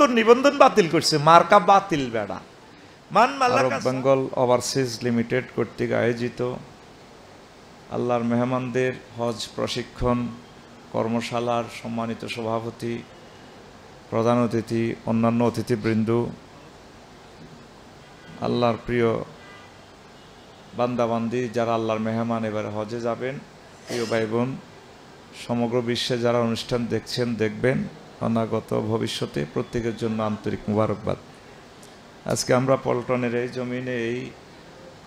তোর নিবন্ধন বাতিল করছে, মার্কা বাতিল বেড়া। আরব বেঙ্গল ওভারসিজ লিমিটেড কর্তৃক আয়োজিত আল্লাহর মেহমানদের হজ প্রশিক্ষণ কর্মশালার সম্মানিত সভাপতি, প্রধান অতিথি, অন্যান্য অতিথিবৃন্দ, আল্লাহর প্রিয় বান্দাবান্দি যারা আল্লাহর মেহমান এবারে হজে যাবেন, প্রিয় ভাই বোন, সমগ্র বিশ্বে যারা অনুষ্ঠান দেখছেন, দেখবেন, অনাগত ভবিষ্যতে প্রত্যেকের জন্য আন্তরিক মুবারকবাদ। আজকে আমরা পল্টনের এই জমিনে এই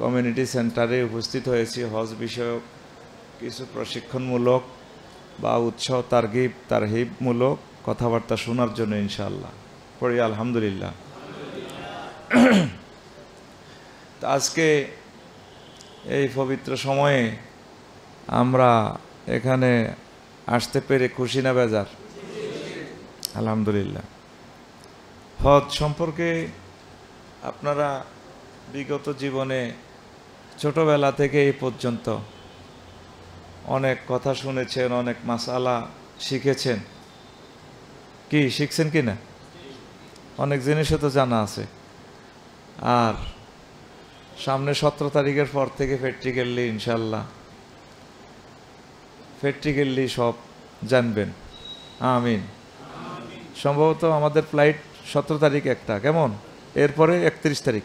কমিউনিটি সেন্টারে উপস্থিত হয়েছি হজ বিষয়ক কিছু প্রশিক্ষণমূলক বা উৎসাহ তারহিবমূলক কথাবার্তা শোনার জন্য। ইনশাআল্লাহ পড়ি আলহামদুলিল্লাহ। আজকে এই পবিত্র সময়ে আমরা এখানে আসতে পেরে খুশি না বেজার? আলহামদুলিল্লাহ। হজ সম্পর্কে আপনারা বিগত জীবনে ছোটবেলা থেকে এই পর্যন্ত অনেক কথা শুনেছেন, অনেক মাসালা শিখেছেন। কি শিখছেন কি না? অনেক জিনিসও তো জানা আছে। আর সামনে 17 তারিখের পর থেকে প্র্যাকটিক্যালি ইনশাল্লাহ প্র্যাকটিক্যালি সব জানবেন। আমিন। সম্ভবত আমাদের ফ্লাইট 17 তারিখ একটা, কেমন? এরপরে 31 তারিখ,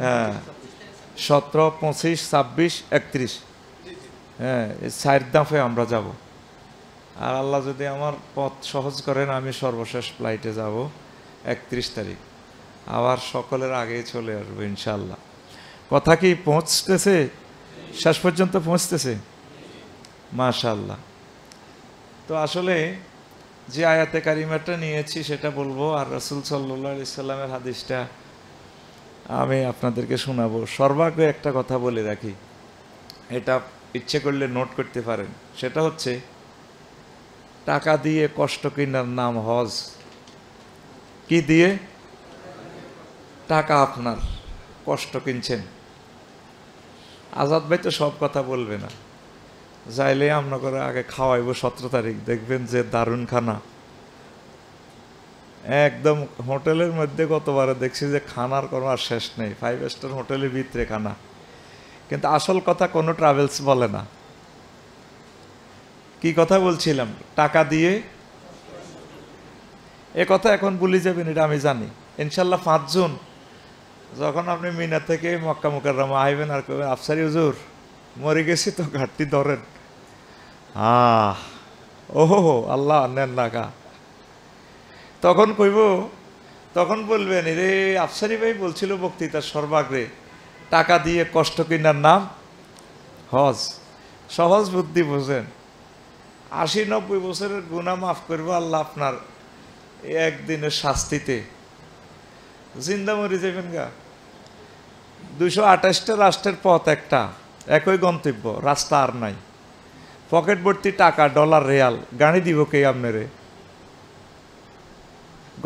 হ্যাঁ 17, 25, 26, 31, হ্যাঁ এই 4 দফে আমরা যাব। আর আল্লাহ যদি আমার পথ সহজ করেন, আমি সর্বশেষ ফ্লাইটে যাব 31 তারিখ। আবার সকলের আগেই চলে আসবো ইনশাল্লাহ। কথা কি পৌঁছতেছে? শেষ পর্যন্ত পৌঁছতেছে? মাশাআল্লাহ। তো আসলে যে আয়াতে কারিমাটা নিয়েছি সেটা বলবো, আর রাসূল সাল্লাল্লাহু আলাইহি সাল্লামের হাদিসটা আমি আপনাদেরকে শোনাবো। সর্বাগ্রে একটা কথা বলে রাখি, এটা ইচ্ছে করলে নোট করতে পারেন। সেটা হচ্ছে, টাকা দিয়ে কষ্ট কেনার নাম হজ। কি দিয়ে? টাকা আপনার, কষ্ট কিনছেন। আজাদ ভাই তো সব কথা বলবে না, যাইলে আমরা করে আগে খাওয়াইবো 17 তারিখ, দেখবেন যে দারুণ খানা। একদম হোটেলের মধ্যে গতবারে দেখছি যে খানার কোনো আর শেষ নেই, 5 স্টার হোটেলের ভিতরে খানা। কিন্তু আসল কথা কোনো ট্রাভেলস বলে না। কি কথা বলছিলাম? টাকা দিয়ে এ কথা এখন ভুলে যাবেন, এটা আমি জানি। ইনশাল্লাহ 5 জুন যখন আপনি মিনা থেকে মক্কা মুকাররমা আইবেন, আর কবেন আফসারি হুজুর মরে গেছি তো ঘাটতি ধরেন। ওহো আল্লাহ নেন নাকা। তখন কইব, তখন বলবেন, রে আফসারি ভাই বলছিল বক্তৃতার সর্বাগ্রে, টাকা দিয়ে কষ্ট কেনার নাম হজ। সহজ বুদ্ধি বোঝেন। 80-90 বছরের গুনাহ মাফ করবো আল্লাহ আপনার একদিনের শাস্তিতে। জিন্দা মরে যাবেন গা। 228টা রাষ্ট্রের পথ একটা, একই গন্তব্য, রাস্তা আর নাই। পকেট ভর্তি টাকা, ডলার, রিয়াল, গাড়ি দিব কে আপনারে?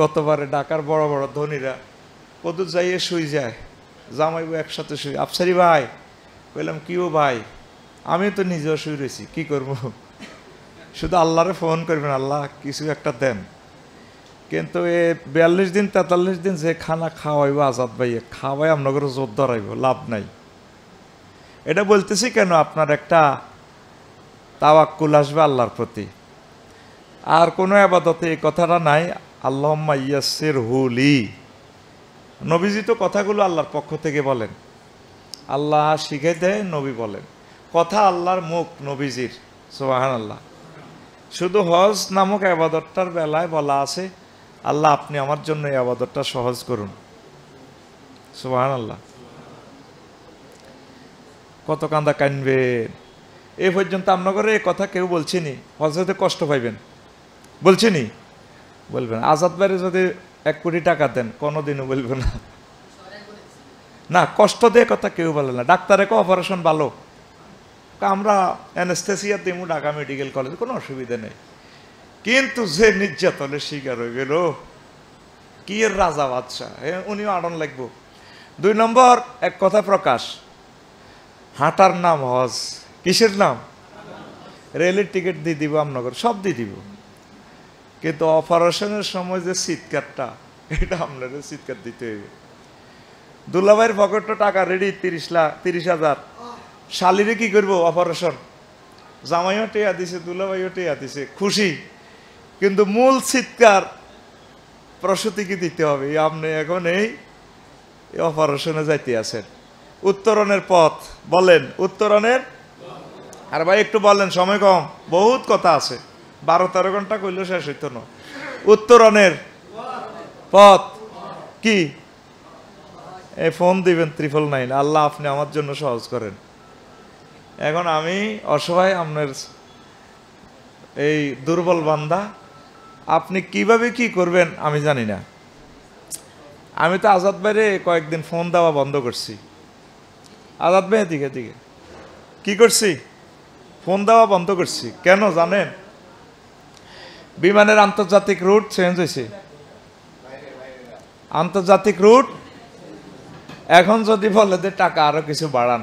গতবারে ঢাকার বড় বড় ধনীরা কত যাইয়ে শুই যায়, জামাইবো একসাথে শুই। আফসারি ভাই বললাম, কিও ভাই? আমি তো নিজেও শুই রয়েছি, কি করবো? শুধু আল্লাহরে ফোন করবেন, আল্লাহ কিছু একটা দেন। কিন্তু এ 42 দিন 43 দিন যে খানা খাওয়াইব আজাদ ভাইয়ে, খাওয়াই আপনাদের জোর ধরাইব, লাভ নাই। এটা বলতেছি কেন? আপনার একটা তাওয়াক্কুল আসবে আল্লাহর প্রতি। আর কোনো আবাদতে এই কথাটা নাই, আল্লাহুম্মা ইয়াসসিরহু লি। নবীজি তো কথাগুলো আল্লাহর পক্ষ থেকে বলেন, আল্লাহ শিখে দেয়, নবী বলেন। কথা আল্লাহর মুখ, নবীজির। সুবহানাল্লাহ। শুধু হজ নামক আবাদতটার বেলায় বলা আছে, আল্লাহ আপনি আমার জন্য এই আবাদতটা সহজ করুন। সুবহানাল্লাহ। কত কান্দা কানবেন। এ পর্যন্ত আপনাদের এই কথা কেউ বলছিনি হজরতে কষ্ট পাইবেন? বলছিনি? বলবেন। আজাদ ভাইরে যদি 1 কোটি টাকা দেন, কোনোদিনও বলবে না। না, কষ্ট দিয়ে কথা কেউ বলে না। ডাক্তারে কো অপারেশন ভালো, আমরা অ্যানেস্থেসিয়া দিমু ঢাকা মেডিকেল কলেজে, কোনো অসুবিধা নেই। কিন্তু যে নির্যাতনের শিকার হয়ে গেল, কি এর রাজা বাদশাহ, উনিও আড়ন লাগবো। 2 নম্বর এক কথা প্রকাশ, হাঁটার নাম হজ। কিসের নাম? রেলের টিকিট দিয়ে দিব, আপনাদের সব দিয়ে দিব। কিন্তু অপারেশনের সময় যে চিৎকারটা, এটা আপনাদের চিৎকার দিতে হবে। দুলাভাইয়ের পকেটে টাকা রেডি 30,000, শালিরে কি করবো অপারেশন, জামাইও টেয়া দিছে, দুলাভাইও টেয়া দিছে, খুশি, কিন্তু মূল চিৎকার প্রসূতিকে দিতে হবে। আপনি এখন এই অপারেশনে যাইতে আছেন, উত্তরণের পথ বলেন, উত্তরণের। আর ভাই একটু বলেন, সময় কম, বহুত কথা আছে, 12-13 ঘন্টা কইলেও শেষ হইতো না। উত্তরণের পথ কি? এই ফোন দিবেন 999, আল্লাহ আপনি আমার জন্য সহজ করেন। এখন আমি অসহায়, আপনার এই দুর্বল বান্দা, আপনি কিভাবে কি করবেন আমি জানি না। আমি তো আজাদ ভাইরে কয়েকদিন ফোন দেওয়া বন্ধ করছি। আজাদ ভাই দিকে দিকে কি করছি? ফোন দেওয়া বন্ধ করছি। কেন জানেন? বিমানের আন্তর্জাতিক রুট চেঞ্জ হয়েছে, আন্তর্জাতিক রুট। এখন যদি বলে যে টাকা আরো কিছু বাড়ান,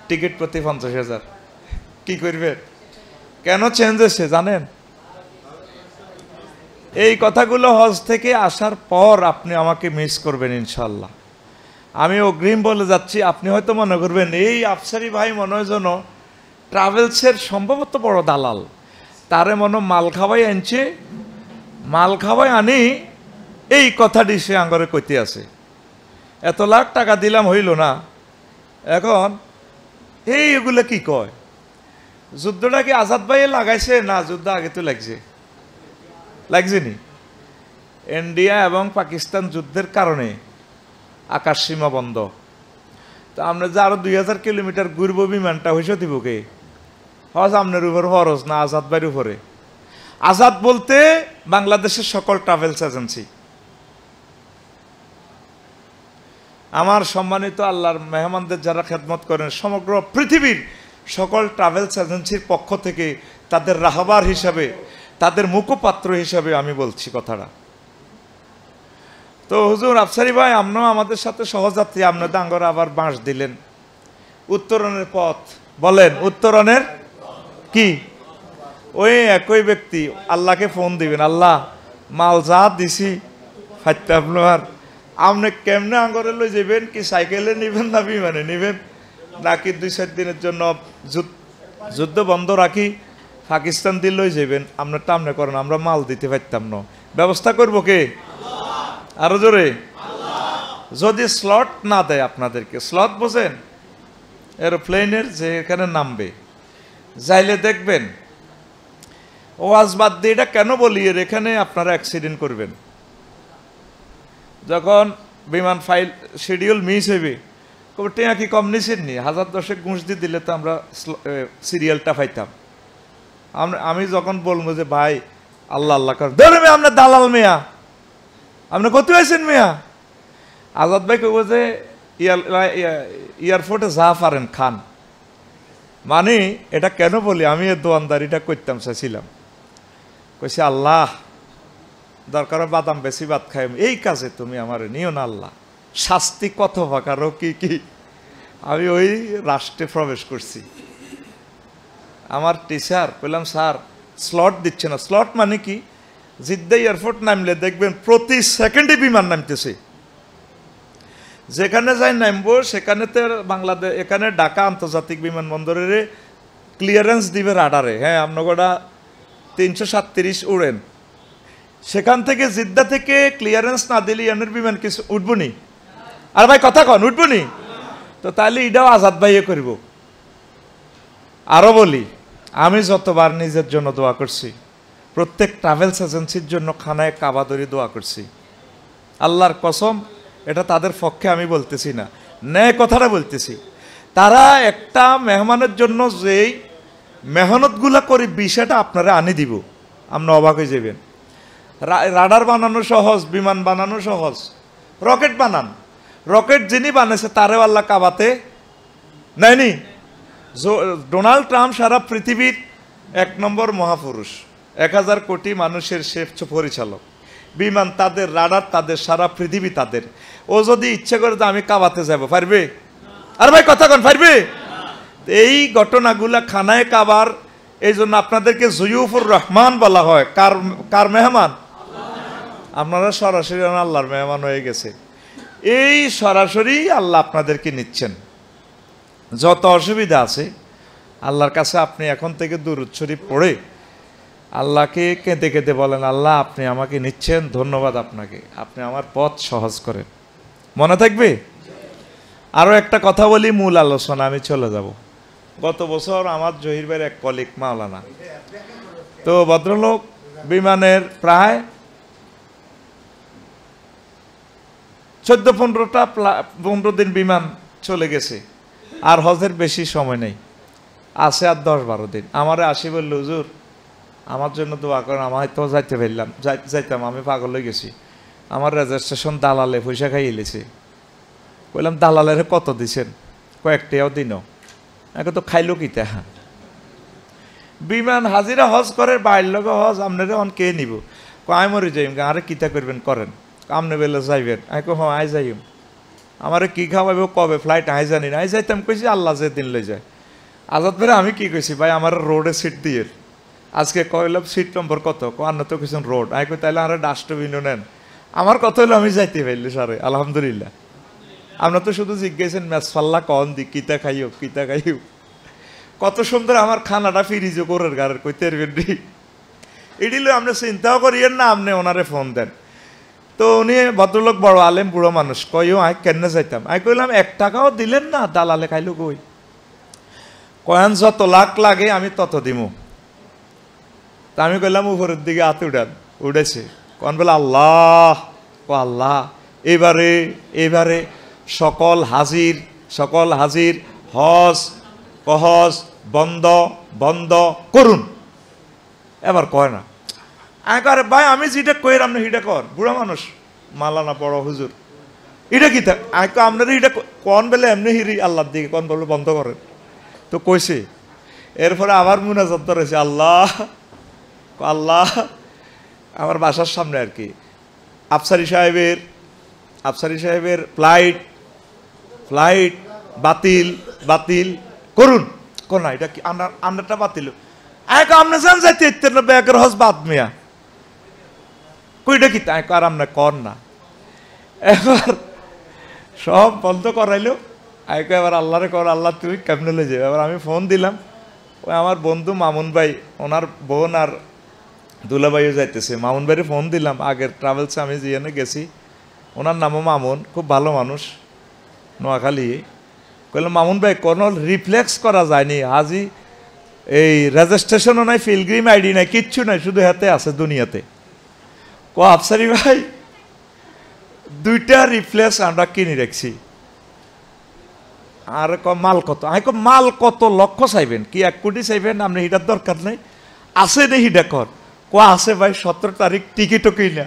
টিকিট প্রতি 50,000, কি করবেন? কেন চেঞ্জ হয়েছে জানেন? এই কথাগুলো হজ থেকে আসার পর আপনি আমাকে মিস করবেন ইনশাল্লাহ। আমি অগ্রিম বলে যাচ্ছি। আপনি হয়তো মনে করবেন এই আফসারি ভাই মনে হয় যেন ট্রাভেলসের সম্ভবত বড় দালাল, তারে মনে মাল খাওয়াই আনছে, মাল খাওয়াই আনি, এই কথাটি সে আঙ্গরে কইতে আছে। এত লাখ টাকা দিলাম হইল না, এখন এগুলো কি কয়? যুদ্ধটা কি আজাদ ভাইয়ে লাগাইছে না যুদ্ধ আগে তো লাগছে? লাগছেনি? ইন্ডিয়া এবং পাকিস্তান যুদ্ধের কারণে আকাশ সীমা বন্ধ। তো আমরা যে আরো 2000 কিলোমিটার ঘুরব, বিমানটা হয়েছে দিব কে? হজ আপনার উপর ফরজ না আজাদ ভাইয়ের উপরে? আজাদ বলতে বাংলাদেশের সকল ট্রাভেলস এজেন্সি, আমার সম্মানিত আল্লাহর মেহমানদের যারা খেদমত করেন, সমগ্র পৃথিবীর সকল ট্রাভেলস এজেন্সির পক্ষ থেকে তাদের রাহবার হিসাবে, তাদের মুখপাত্র হিসাবে আমি বলছি কথাটা। তো হুজুর আফসারি ভাই, আপনিও আমাদের সাথে সহযাত্রী, আপনাদের আঙ্গরে আবার বাঁশ দিলেন। উত্তরণের পথ বলেন, উত্তরণের কি? ওই একই ব্যক্তি আল্লাহকে ফোন দিবেন, আল্লাহ মাল যা দিছি ফাইতে আপনার, আপনি কেমনে আঙ্গরে লই যাবেন? কি সাইকেলে নিবেন না বিমানে নিবেন? নাকি 2-4 দিনের জন্য যুদ্ধ বন্ধ রাখি পাকিস্তান দিয়ে লই যাবেন? আপনার টামনে করেন, আমরা মাল দিতে পারতাম না। ব্যবস্থা করবো কে? আরো জোরে। যদি স্লট না দেয় আপনাদেরকে, স্লট বোঝেন এরোপ্লেনের যে এখানে নামবে, যাইলে দেখবেন ওয়াজ বাদ দিয়ে, এটা কেন বলি, এর এখানে আপনারা অ্যাক্সিডেন্ট করবেন। যখন বিমান ফাইল শিডিউল মিস হইবে, টেয়া কি কম নিছেন নি? 1000-10 ঘুষ দিয়ে দিলে তো আমরা সিরিয়ালটা পাইতাম। আমি যখন বলবো যে ভাই আল্লাহ আল্লাহ কর, ধরে মেয়ে আপনার দালাল মেয়া, আপনি কত হয়েছেন মেয়া? আজাদ ভাই কইব যে এয়ারপোর্টে যা পারেন খান। মানে এটা কেন বলি, আমি এর দোয়ানদারিটা করতাম চাইছিলাম। কইছে আল্লাহ দরকার বাদাম বেশি ভাত খাই, এই কাজে তুমি আমার নিও না আল্লাহ। শাস্তি কত প্রকারও কি কি। আমি ওই রাষ্ট্রে প্রবেশ করছি। আমার টিচার বললাম, স্যার স্লট দিচ্ছে না। স্লট মানে কি? জিদ্দা এয়ারপোর্ট নামলে দেখবেন প্রতি সেকেন্ডে বিমান নামতেছে। যেখানে যাই নামবো সেখানে তো বাংলাদেশ, এখানে ঢাকা আন্তর্জাতিক বিমানবন্দরের ক্লিয়ারেন্স দিবে রাডারে, হ্যাঁ আপনারা 337 উড়েন। সেখান থেকে জিদ্দা থেকে ক্লিয়ারেন্স না দিলে ইয়ানের বিমান কিছু উঠবো নি? আর ভাই কথা কন, উঠবো নি? তো তাহলে এটাও আজাদ ভাইয়ে করব। আরো বলি, আমি যতবার নিজের জন্য দোয়া করছি, প্রত্যেক ট্রাভেলস এজেন্সির জন্য খানায় কাবা ধরে দোয়া করছি। আল্লাহর কসম, এটা তাদের পক্ষে আমি বলতেছি না, ন্যায় কথাটা বলতেছি। তারা একটা মেহমানের জন্য যেই মেহনতগুলা করি, বিষয়টা আপনারা আনি দিব, আপনি অবাক হয়ে যাবেন। রাডার বানানো সহজ, বিমান বানানো সহজ, রকেট বানান। রকেট যিনি বানাইছে তারেও আল্লাহ কাবাতে নেয়নি। ডোনাল্ড ট্রাম্প সারা পৃথিবীর 1 নম্বর মহাপুরুষ, 1000 কোটি মানুষের শ্রেষ্ঠ পরিচালক। বিমান তাদের, রাডার তাদের, সারা পৃথিবী তাদের। ও যদি ইচ্ছে করে যে আমি কাবাতে যাব, পারবে? আর ভাই কথা কন, পারবে? এই ঘটনাগুলা খানায় কাবার এই জন্য আপনাদেরকে জুয়ুফুর রহমান বলা হয়। কার কার মেহমান? আপনারা সরাসরি আল্লাহর মেহমান হয়ে গেছে। এই সরাসরি আল্লাহ আপনাদেরকে নিচ্ছেন। যত অসুবিধা আছে আল্লাহর কাছে আপনি এখন থেকে দুরূদ শরীফ পড়ে আল্লাহকে কেঁদে কেঁদে বলেন, আল্লাহ আপনি আমাকে নিচ্ছেন, ধন্যবাদ আপনাকে, আপনি আমার পথ সহজ করেন। মনে থাকবে? আরও একটা কথা বলি, মূল আলোচনা আমি চলে যাব। গত বছর আমার জহির ভাইয়ের এক কলিগ মাওলানা, তো ভদ্রলোক বিমানের প্রায় 14-15 দিন বিমান চলে গেছে, আর হজের বেশি সময় নেই, আছে আর 10-12 দিন। আমারে আসি বলল, হুজুর আমার জন্য দোয়া করেন, আমি তো যাইতে পারলাম, যাইতাম, আমি পাগল হয়ে গেছি, আমার রেজিস্ট্রেশন দালালে পয়সা খাইয়ে এলেছে। বললাম দালালের কত দিছেন? কয়েকটাও দিনও। এখন তো খাইলো কি তা? বিমান হাজিরা হজ করে, বাইর লোক হজ, আপনারা অন কে নিব? আমি মরে যাইম, আরে কিতা করবেন করেন, আপনি বেলে যাইবেন? আমি কো হ্যাঁ আই যাইম। আমারে কি খাওয়াইব, কবে ফ্লাইট আই জানি না। আই যাইতাম, কইছি আল্লাহ যে দিন লই যায়। আজাদ ভাই আমি কি কইছি, ভাই আমার রোডে সিট দিয়ে আজকে কইলাম সিট নম্বর কত, আন্না তো কিছু রোড। আমি কই তাহলে আরে ডাস্টবিনও নেন। আমার কথা হলো আমি যাইতে পারলি সারে, আলহামদুলিল্লাহ। আপনার তো শুধু জিজ্ঞাসেন মেসফাল্লা কন দি, কিতা খাইও কিতা খাইও। কত সুন্দর আমার খানাটা ফিরিজও করের গাড়ের, কইতে পারবেন নি। এটিল আপনি চিন্তাও করিয়েন না, আপনি ওনারে ফোন দেন। তো উনি ভদ্রলোক বড় আলেম, বুড়ো মানুষ, কইও আই কেন যাইতাম। আমি কইলাম 1 টাকাও দিলেন না, দালালে খাইলো কই? কয়েন যত লাখ লাগে আমি তত দিমু। তা আমি কইলাম উপরের দিকে হাত উঠান, উঠেছে। কন বলে আল্লাহ, ও আল্লাহ এবারে এবারে সকল হাজির হজ কহজ বন্ধ বন্ধ করুন। এবার কয় না, আরে ভাই আমি যেটা কইরাম না সেটা কর। বুড়া মানুষ, মালানা বড় হুজুর, এটা কি থাক আপনারা এটা কন বেলে এমনি হিরি আল্লাহর দিকে কন বললো বন্ধ করেন। তো কইছে, এরপরে আবার মুনাজাত ধরেছে, আল্লাহ আল্লাহ। আমার বাসার সামনে আর কি আফসারি সাহেবের ফ্লাইট বাতিল করুন। কোন এটা কি আন্ডারটা বাতিল? আপনি যান যাইতে ব্যাগের হজ বাদ মিয়া, কইটা কি তাই আর আপনি কর না। এবার সব বন্ধ করাইলো। এবার আল্লাহরে কর, আল্লাহ তুই কেমনে লয়ে যাবে। এবার আমি ফোন দিলাম, ওই আমার বন্ধু মামুন ভাই, ওনার বোন আর দুলাভাইও যাইতেছে। মামুন ভাইরে ফোন দিলাম, আগের ট্রাভেলসে আমি যেখানে গেছি, ওনার নামও মামুন, খুব ভালো মানুষ, নোয়াখালী। কইলাম মামুন ভাই কোনো রিফ্লেক্স করা যায়নি, হাজি এই রেজিস্ট্রেশনও নাই, পিলগ্রিম আইডি নাই, কিচ্ছু নাই, শুধু হাতে আছে দুনিয়াতে। আফসারি ভাই 2টা রিফ্লেক্স আমরা কিনে রাখছি। আর মাল কত? মাল কত লক্ষ চাইবেন কি 1 কোটি চাইবেন? আপনি হিটার দরকার নেই, আছে রে হিটা কর। আছে ভাই 17 তারিখ টিকিটও কিনা।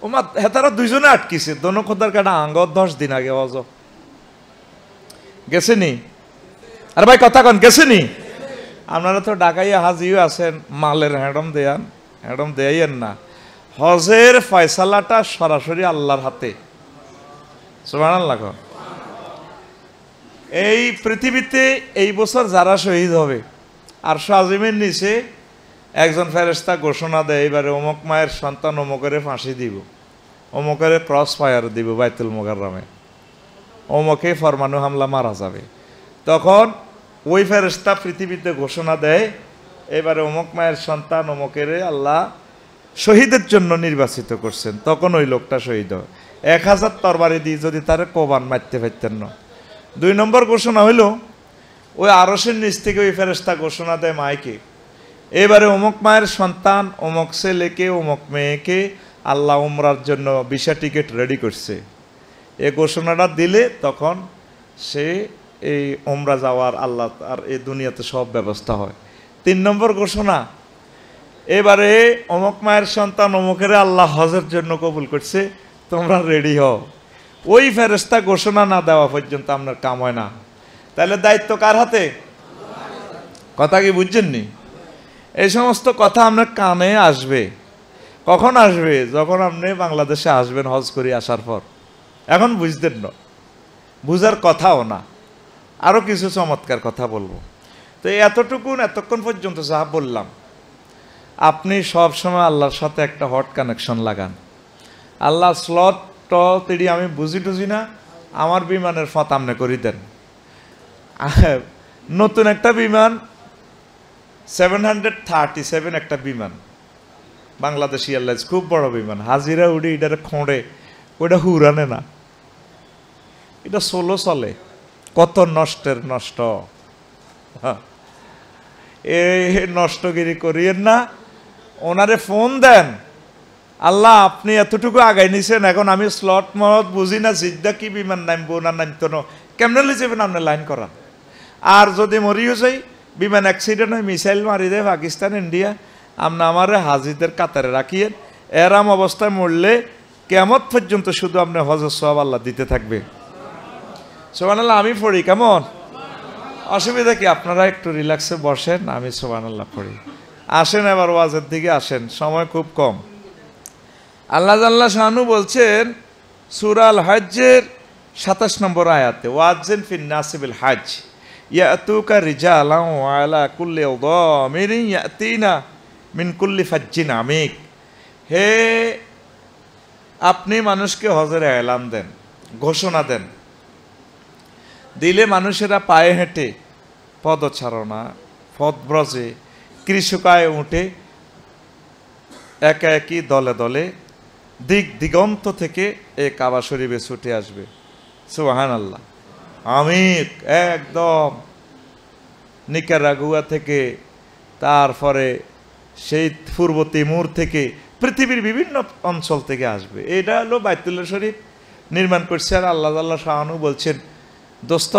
ওমা হেতারা 2জনে আটকিছে, দোনো খোদার কাটা আঙ্গ 10 দিন আগে অজ গেছে নি। আর ভাই কথা কন গেছে নি? আপনারা তো ঢাকাইয়া হাজিও আছেন, মালের হ্যাডম দেয়াইয়েন না। হজের ফয়সালাটা সরাসরি আল্লাহর হাতে। সুবহানাল্লাহ। এই পৃথিবীতে এই বছর যারা শহীদ হবে, আর আজিমের নিচে একজন ফেরেশতা ঘোষণা দেয়, এবারে অমুক মায়ের সন্তান অমুকের ফাঁসি দিব, অমুকের ক্রস ফায়ার দিব বাইতুল মুকাররমে, অমুকে ফরমানু হামলা মারা যাবে। তখন ওই ফেরেশতা পৃথিবীতে ঘোষণা দেয়, এবারে অমুক মায়ের সন্তান অমুকের আল্লাহ শহীদের জন্য নির্বাচিত করছেন। তখন ওই লোকটা শহীদ হয়। 1000 তরবারি দিয়ে যদি তারে কোবান মারতে পারতেন না। 2 নম্বর ঘোষণা হইল, ওই আরশের নিচ থেকে ওই ফেরেশতা ঘোষণা দেয় মাইকে, এবারে অমুক মায়ের সন্তান অমুক ছেলেকে অমুক মেয়েকে আল্লাহ উমরার জন্য ভিসা টিকিট রেডি করছে। এই ঘোষণাটা দিলে তখন সে এই উমরা যাওয়ার আল্লাহ আর এই দুনিয়াতে সব ব্যবস্থা হয়। 3 নম্বর ঘোষণা, এবারে অমুক মায়ের সন্তান অমুকের আল্লাহ হজের জন্য কবুল করছে, তোমরা রেডি হও। ওই ফেরেশতা ঘোষণা না দেওয়া পর্যন্ত আপনার কাম হয় না। তাহলে দায়িত্ব কার হাতে? কথা কি বুঝছেন নি? এই সমস্ত কথা আপনার কানে আসবে। কখন আসবে? যখন আপনি বাংলাদেশে আসবেন হজ করে আসার পর। এখন বুঝতেন না, বুঝার কথাও না। আরও কিছু চমৎকার কথা বলবো। তো এতক্ষণ পর্যন্ত যা বললাম, আপনি সব সময় আল্লাহর সাথে একটা হট কানেকশন লাগান। আল্লাহ স্লট তিড়ি আমি বুঝি টুঝি না, আমার বিমানের ফত আমনে করি দেন। নতুন একটা বিমান 737 একটা বিমান, বাংলাদেশ এয়ারলাইন্স, খুব বড় বিমান, হাজিরা উড়ি এটার খোঁড়ে, ওইটা হুরানে না, এটা সোলো চলে। কত নষ্টের নষ্ট, এই নষ্টগিরি করিয়েন না, ওনারে ফোন দেন, আল্লাহ আপনি এতটুকু আগাই নিছেন, এখন আমি স্লট মত বুঝি না, জিদ্দা কি বিমান নামবো না নামতো না, কেমনে লিয়ে যাবেন আপনি লাইন করা। আর যদি মরিও যাই, বিমান অ্যাক্সিডেন্ট হয়, মিসাইল মারি দেয় পাকিস্তান ইন্ডিয়া, আপনি আমারে হাজিদের কাতারে রাখিয়েন, এরাম অবস্থায় মরলে কেমত পর্যন্ত শুধু আপনি হজের সওয়াব আল্লাহ দিতে থাকবে। সুবহানাল্লাহ আমি পড়ি, কেমন অসুবিধা কি? আপনারা একটু রিল্যাক্সে বসেন, আমি সুবহানাল্লাহ পড়ি। আসেন এবার ওয়াজের দিকে আসেন, সময় খুব কম। আল্লাহ জাল্লা শানু বলছেন সূরা আল হজ্জের 27 নম্বর আয়াতে, ওয়াজ্জিন ফিন নাসি বিল হজ্জ ইয়াতুকা রিজালান ওয়া আলা কুল্লি দামিরিন ইয়াতিনা মিন কুল্লি ফাজ্জিন আমিক। হে আপনি মানুষকে হজের এলান দেন, ঘোষণা দেন, দিলে মানুষেরা পায়ে হেঁটে, পদচারণা, পদব্রজে, কৃষকায় উঠে, একা একই দলে দলে দিক দিগন্ত থেকে এ কাবা শরীফে ছুটে আসবে। সুবহানাল্লাহ। আমিক একদম নিকারাগুয়া থেকে, তারপরে সেই পূর্ব তিমুর থেকে, পৃথিবীর বিভিন্ন অঞ্চল থেকে আসবে। এটা হলো বাইতুল্লাহ শরীফ নির্মাণ করছে। আর আল্লাহ শাহানু বলছেন, দোস্ত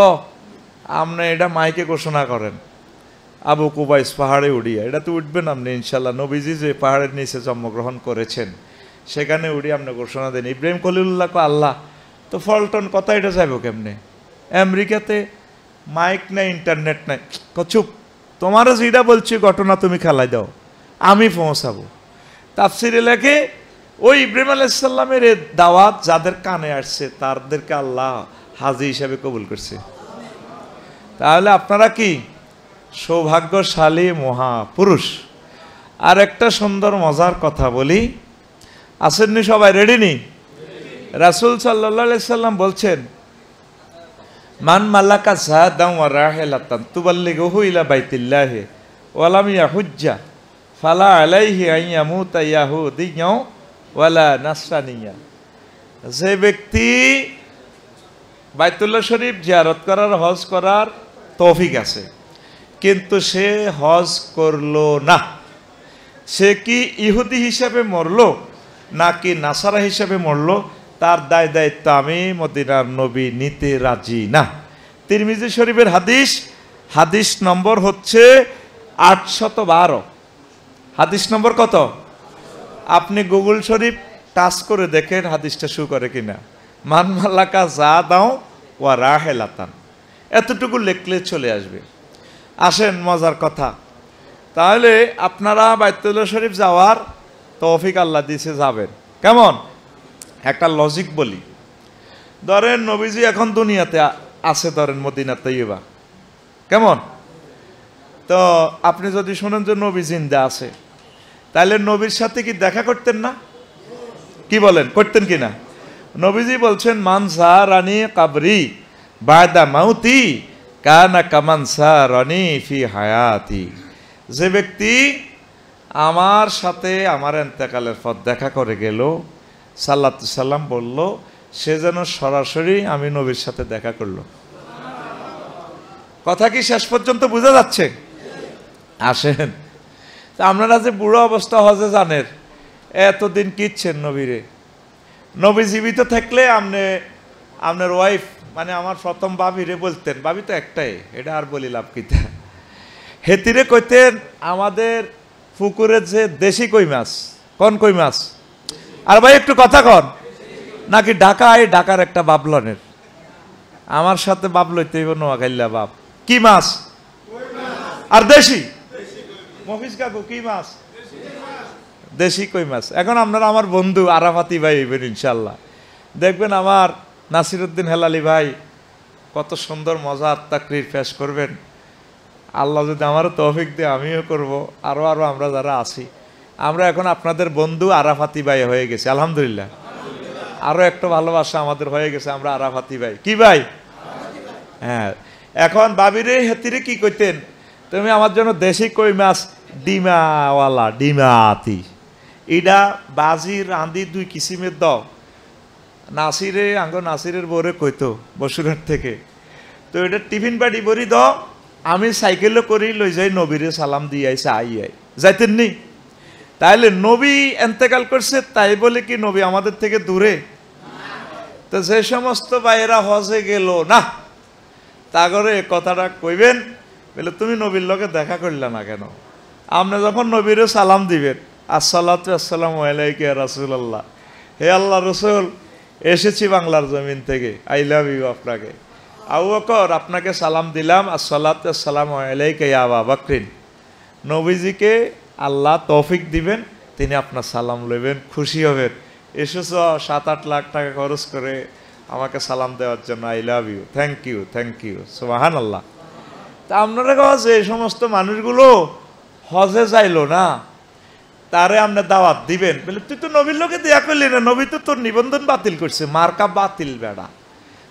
আপনি এটা মাইকে ঘোষণা করেন, আবু কুবাইস পাহাড়ে উড়িয়া, এটা তো উঠবেন আপনি ইনশাল্লাহ। নবীজি যে পাহাড়ের নিচে জন্মগ্রহণ করেছেন সেখানে উড়িয়ে আপনি ঘোষণা দেন। ইব্রাহিম খলিলুল্লাহ কো আল্লাহ, তো ফলটন কথা এটা যাইব কেমনে? আমেরিকাতে মাইক নাই, ইন্টারনেট নাই। চুপ, তোমারও যেটা বলছি ঘটনা তুমি খেলাই দাও, আমি পৌঁছাবো। তাফসিরে লেখে ওই ইব্রাহিম আলাইহিসসালামের দাওয়াত যাদের কানে আসছে তাদেরকে আল্লাহ হাজি হিসাবে কবুল করছে। তাহলে আপনারা কি সৌভাগ্যশালী মহাপুরুষ। আর একটা সুন্দর মজার কথা বলি, আসেননি সবাই? রেডি নি? রাসূল সাল্লাল্লাহু আলাইহি সাল্লাম বলছেন, মান মালাকা যাদান ওয়া রাহিলাতান তুবাল্লিগুহু ইলা বাইতিল্লাহি ওয়া লাম ইয়াহুজ্জা ফালা আলাইহি আন ইয়ামুতা ইয়াহুদিয়্যাও ওয়ালা নাসরানিয়্যা। যে ব্যক্তি বাইতুল্লাহ শরীফ জিয়ারত করার, হজ করার তৌফিক আছে, কিন্তু সে হজ করলো না, সে কি ইহুদি হিসাবে মরলো নাকি নাসারা হিসাবে মরলো, তার দায় দায়িত্ব আমি মদিনার নবী নিতে রাজি না। তিরমিজি শরীফের হাদিস, হাদিস নম্বর হচ্ছে 812। হাদিস নম্বর কত? আপনি গুগল শরীফ টাচ করে দেখেন হাদিসটা শু করে কিনা। মান মালাকা যাদাও ওয়া রাহিলাতান, এতটুকু লিখলে চলে আসবে। আসেন মজার কথা, তাহলে আপনারা বাইতুল্লাহ শরীফ যাওয়ার তৌফিক আল্লাহ দিয়েছে, যাবেন। কেমন? একটা লজিক বলি, ধরেন নবীজি এখন দুনিয়াতে আছে, ধরেন মদিনা তৈয়বা, কেমন? তো আপনি যদি শোনেন যে নবী জিন্দা আছে, তাহলে নবীর সাথে কি দেখা করতেন না? কি বলেন, করতেন কিনা? নবীজি বলছেন, মান সারানি কাবরি বাদা মাউতি কানা কামান সারানি ফি হায়াতি। যে ব্যক্তি আমার সাথে আমার ইন্তেকালের পর দেখা করে গেল, সাল্লাল্লাহু আলাইহি সাল্লাম বলল, সে যেন সরাসরি আমি নবীর সাথে দেখা করলো। কথা কি শেষ পর্যন্ত বোঝা যাচ্ছে? আসেন, আপনারা যে বুড়ো অবস্থা হজে জানেন, এতদিন কিচ্ছেন নবীরে। নবী জীবিত থাকলে আপনার ওয়াইফ, মানে আমার প্রথম বাবিরে বলতেন, বাবি তো একটাই, এটা আর বলি লাভ কিতা, হেতিরে কইতেন আমাদের পুকুরের যে দেশি কই মাছ, কোন কই মাছ? আর ভাই একটু কথা কন, নাকি ঢাকার একটা বাবলনের, আমার সাথে বাপ লইতে হইব, নোয়াখাইলা বাপ। কি মাছ? আর দেশি মফিজ কাকু, কি মাছ? দেশি কই মাছ। এখন আপনারা আমার বন্ধু আরাফাতি ভাই হইবেন ইনশাল্লাহ, দেখবেন আমার নাসিরউদ্দিন হেলালি ভাই কত সুন্দর মজার তাকরির পেশ করবেন। আল্লাহ যদি আমারও তৌফিক দেয় আমিও করব, আরো আরো আমরা যারা আছি, আমরা এখন আপনাদের বন্ধু আরাফাতি ভাই হয়ে গেছি আলহামদুলিল্লাহ। আরো একটা ভালোবাসা আমাদের হয়ে গেছে, আমরা আরাফাতি ভাই। কি ভাই? হ্যাঁ। এখন বাবিরে হেতিরে কি কইতেন, তুমি আমার জন্য দেশি কই মাছ ডিমাওয়ালা ডিমাতি, ইডা বাজি রাঁধি 2 কিসিমের দাও। নাসিরে নাসিরের বরে কইতো বসুরের থেকে, তো এটা টিফিন বাড়ি বরি দাও, আমি সাইকেলও করি লই যাই নবীরে সালাম দিয়ে আইসা আই যাইতেন নি। তাইলে নবী এন্তেকাল করছে তাই বলে কি নবী আমাদের থেকে দূরে? তো যে সমস্ত ভাইয়েরা হজে গেল না, তা করে কথাটা কইবেন বলে তুমি নবীর লগে দেখা করলে না কেন? আপনি যখন নবীরে সালাম দিবেন, আসসালাতু আসসালামু আলাইকা ইয়া রাসূলুল্লাহ, হে আল্লাহ রসুল এসেছি বাংলার জমিন থেকে, আই লাভ ইউ আপনাকে। আবু বকর আপনাকে সালাম দিলাম, আসসালাতু আসসালামু আলাইকা ইয়া আবা বকরিন। নবীজিকে আল্লাহ তৌফিক দিবেন, তিনি আপনার সালাম লইবেন, খুশি হবেন। এসেছ 7-8 লাখ টাকা খরচ করে আমাকে সালাম দেওয়ার জন্য, I love you, thank you, thank you, সুবহানাল্লাহ। তা আপনারা যে এই সমস্ত মানুষগুলো হজে যাইলো না, তারে আপনি দাওয়াত দিবেন বলে তুই তো নবীর লোকে দেয়া করলি না, নবী তো তোর নিবন্ধন বাতিল করছে, মার্কা বাতিল বেড়া।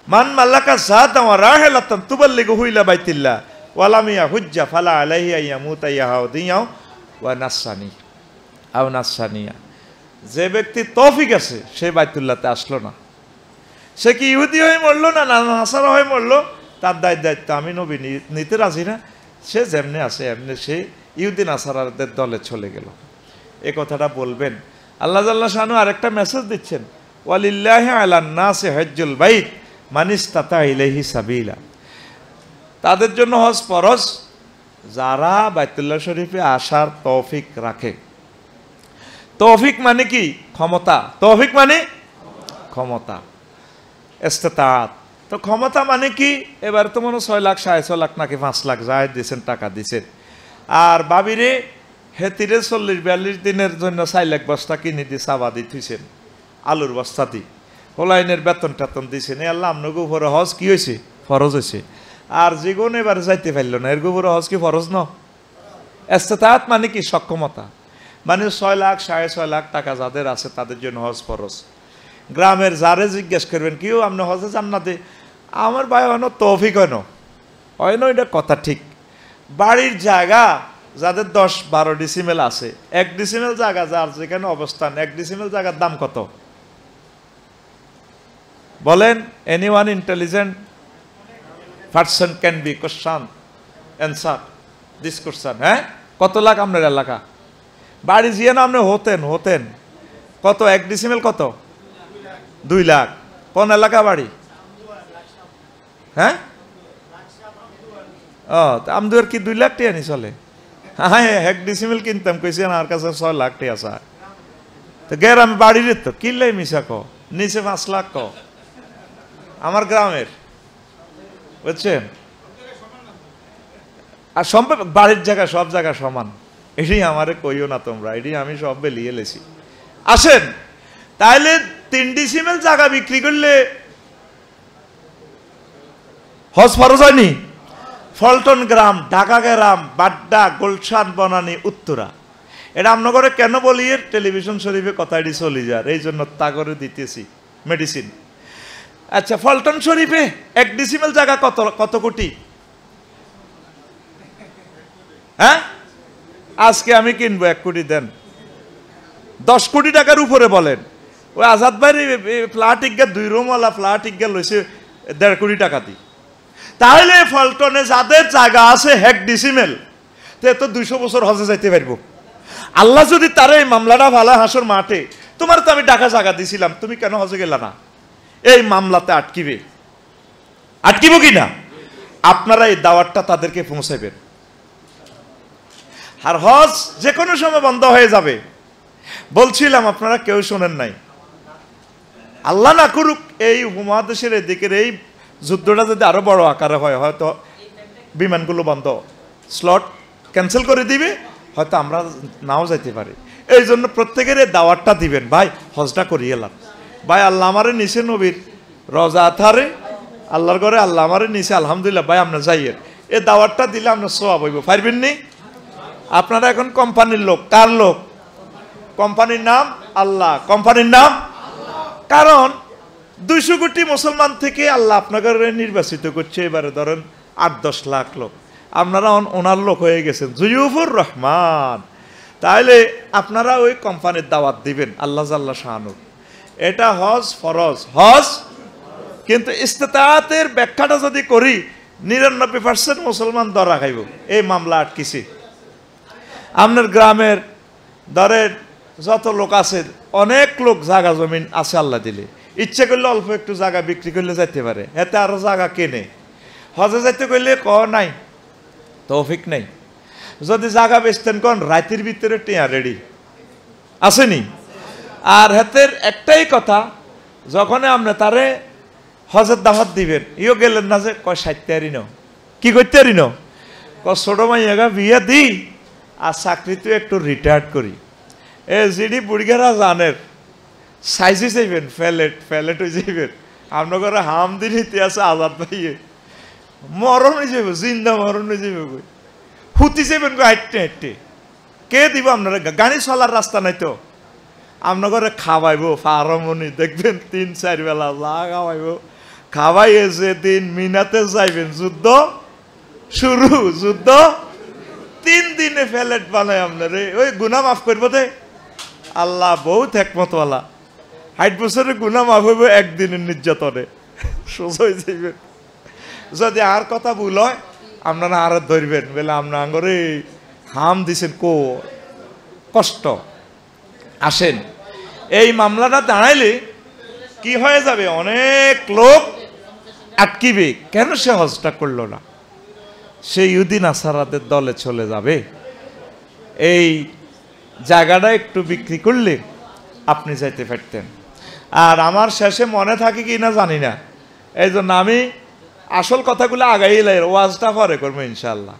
মান মাল্লাকা সাদাম ওয়া রাহিলাতান তুবাল্লিগু হুইলা বাইতিল্লাহ ওয়ালাম ইয়াহুজ্জা ফালা আলাইহি আইয়ামুতা ইয়াহুদিয়াও ওয়া নাসসানি আও নাসসানিয়া। যে ব্যক্তি তৌফিক আছে সে বাইতুল্লাহতে আসলো না, সে কি ইহুদি হয়ে মরলো না নাসারা হয়ে মরলো, তার দায়িত্ব আমি নবী নিতে রাজি না। সে যেমনি আছে এমনি সে ইহুদি নাসারাদের দলে চলে গেল। এ কথাটা বলবেন। আল্লাহ জাল্লা শানু আরেকটা মেসেজ দিচ্ছেন, ওয়ালিল্লাহি আলান নাসি হজ্জুল বাইত মান ইসতাতা ইলাইহি সাবিলা। তাদের জন্য হজ ফরজ যারা বাইতুল্লাহ শরীফে আসার তৌফিক রাখে। তৌফিক মানে কি? ক্ষমতা। তৌফিক মানে ক্ষমতা, ইস্তেতাআত। তো ক্ষমতা মানে কি? এবার তো মনে 6 লাখ 6.5 লাখ নাকি 5 লাখ যায় দিয়েছেন, টাকা দিয়েছেন। আর বাবিরে হেতিরে 40-42 দিনের জন্য 4 লাখ বস্তা কিনে দিয়ে চাবাদি থুইছেন, আলুর বস্তা দি, হোলাইনের বেতন টেতন দিয়েছেন। আল্লাহ আপনাকে উপরে হজ কি হয়েছে? ফরজ হয়েছে। আর যেগুলো এবার যাইতে পারল না, এর উপরে হজ কি ফরজ ন? ইস্তেতাআত মানে কি? সক্ষমতা। মানে 6 লাখ 6.5 লাখ টাকা যাদের আছে তাদের জন্য হজ ফরজ। গ্রামের যারে জিজ্ঞেস করবেন কেউ আপনি হজে যান না, দে আমার ভাই হয় না তৌফিক হয় না, এটা কথা ঠিক। বাড়ির জায়গা যাদের 10-12 ডিসিমেল আছে, 1 ডিসিমেল জায়গা যার যেখানে অবস্থান, 1 ডিসিমেল জায়গার দাম কত বলেন? Anyone intelligent person can be question answer this question. হ্যাঁ, কত লাখ আপনার এলাকা? বাড়ি জিয়ে না আপনি হতেন কত? 1 ডিসিমেল কত? 2 লাখ। কোন এলাকা বাড়ি? হ্যাঁ, ও আমদুয়ার কি 2 লাখ টিয়া নি চলে? হ্যাঁ, 1 ডিসিমেল কিনতাম কইছি আমার কাছে 6 লাখ টিয়া আছে। তো গের আমি বাড়ির তো কিনলাই মিশা ক নিচে 5 লাখ ক আমার গ্রামের, বুঝছেন? আর সম্ভব বাড়ির জায়গা সব জায়গা সমান, এটি আমারে কইও না তোমরা, এটি আমি সব বেলিয়ে লেছি। আসেন তাইলে 3 ডিসিমেল জায়গা বিক্রি করলে হজ ফরজ হয়নি? ফলটন গ্রাম, ঢাকা গ্রাম, বাড্ডা, গুলশান, বনানী, উত্তরা, এটা আপনাকে কেন বলি? এর টেলিভিশন শরীফে কথাটি চলে যায়, এই জন্য তা করে দিতেছি মেডিসিন। আচ্ছা, ফলটন শরীফে 1 ডিসিমেল জায়গা কত কোটি? হ্যাঁ, আজকে আমি কিনবো 1 কোটি দেন, 10 কোটি টাকার উপরে বলেন। ওই আজাদ ভাই ফ্ল্যাট ইজ্ঞা 2 রুমওয়ালা ফ্ল্যাট ইজ্ঞা লইছে 1.5 কোটি টাকা দি। তাহলে ফলটনে যাদের জায়গা আছে 1 ডিসিমেল, তো 200 বছর হজে যাইতে পারবো। আল্লাহ যদি তার এই মামলাটা ভালো হাসর মাঠে, তোমার তো আমি টাকা জায়গা দিছিলাম, তুমি কেন হজে গেলা না, এই মামলাতে আটকিব কি না? আপনারা এই দাওয়াতটা তাদেরকে পৌঁছাবেন। আর হজ যে কোনো সময় বন্ধ হয়ে যাবে বলছিলাম, আপনারা কেউ শোনেন নাই। আল্লাহ না করুক এই উপমহাদেশের এদিকের এই যুদ্ধটা যদি আরো বড় আকারে হয়, হয়তো বিমানগুলো বন্ধ, স্লট ক্যান্সেল করে দিবে, হয়তো আমরা নাও যাইতে পারি। এই জন্য প্রত্যেকের এই দাওয়াতটা দিবেন, ভাই হজটা করিয়ে এলাম, ভাই আল্লাহ আমারে নিচে নবীর রজা থারে আল্লাহর ঘরে, আল্লাহ আমারে নিচে, আলহামদুলিল্লাহ ভাই আপনার যাইয়ের, এ দাওয়াতটা দিলে আমরা সওয়াব হইব, পারবেন নি? আপনারা এখন কোম্পানির লোক, কার লোক? কোম্পানির নাম আল্লাহ, কোম্পানির নাম। কারণ 200 কোটি মুসলমান থেকে আল্লাহ আপনাকে নির্বাচিত করছে, এবারে ধরেন 8-10 লাখ লোক, আপনারা ওনার লোক হয়ে গেছেন, জুয়ুফুর রহমান। তাহলে আপনারা ওই কোম্পানির দাওয়াত দিবেন আল্লাহ জাল্লা শাহানু। এটা হজ ফরজ, হজ। কিন্তু ইস্তেতাআতের ব্যাখ্যাটা যদি করি, 99% মুসলমান ধরা খাইব। এই মামলা আটকিছি। আপনার গ্রামের ধরেন যত লোক আছে, অনেক লোক জায়গা জমিন আছে আল্লাহ দিলে, ইচ্ছে করলে অল্প একটু জায়গা বিক্রি করলে যাইতে পারে, এতে আরো জায়গা কেনে। হজে যাইতে করলে নাই, তৌফিক নাই। যদি জায়গা বেচতেন কোন রাতের ভিতরে টিয়া রেডি আসেনি। আর হাতের একটাই কথা, যখন আপনি তারে হজের দাওয়াত দিবেন, ইও গেলেন না যে কয় 60 ন কি করতে ন, ছোট মাইয়াগা বিয়ে দিই আর চাকরিতে একটু রিটায়ার্ড করি। এ জিডি বুড়িগারা জানের সাইজে যাইবেন, ফ্যালেট হয়ে যাইবেন। আপনার ঘরে হাম দিন ইতিহাসে আজাদ পাইয়ে মরণ হয়ে যাবে, জিন্দা মরণ হয়ে যাবে, হুতি যাবেন হাঁটতে হাঁটতে। কে দিব আপনারা? গাড়ি চলার রাস্তা নাই তো। আপনার ঘরে খাওয়াইব ফারমনি, দেখবেন 3-4 বেলা যা খাওয়াইব। খাওয়াইয়ে যেদিন মিনাতে যাইবেন, যুদ্ধ শুরু, যুদ্ধ 3 দিনে ফ্যালেট বানায় আপনারে। ওই গুনাহ মাফ করবো দে আল্লাহ, বহুত একমতওয়ালা। 60 বছরের গুনাহ মাফ হইব একদিনের নির্যাতনে, সোজা হয়ে যাইবেন। যদি আর কথা ভুল হয়, আপনারা আর ধরবেন বলে আপনার আঙ্গরে হাম দিছেন কো কষ্ট। আসেন, এই মামলাটা দাঁড়াইলে কি হয়ে যাবে, অনেক লোক আটকিবে। কেন সে হজটা করলো না? সে ইহুদি নাসারাদের দলে চলে যাবে। এই জায়গাটা একটু বিক্রি করলে আপনি যাইতে পারতেন। আর আমার শেষে মনে থাকে কি না জানি না, এই জন্য আমি আসল কথাগুলো আগাইলাই, ওয়াজটা পরে করবো ইনশাল্লাহ।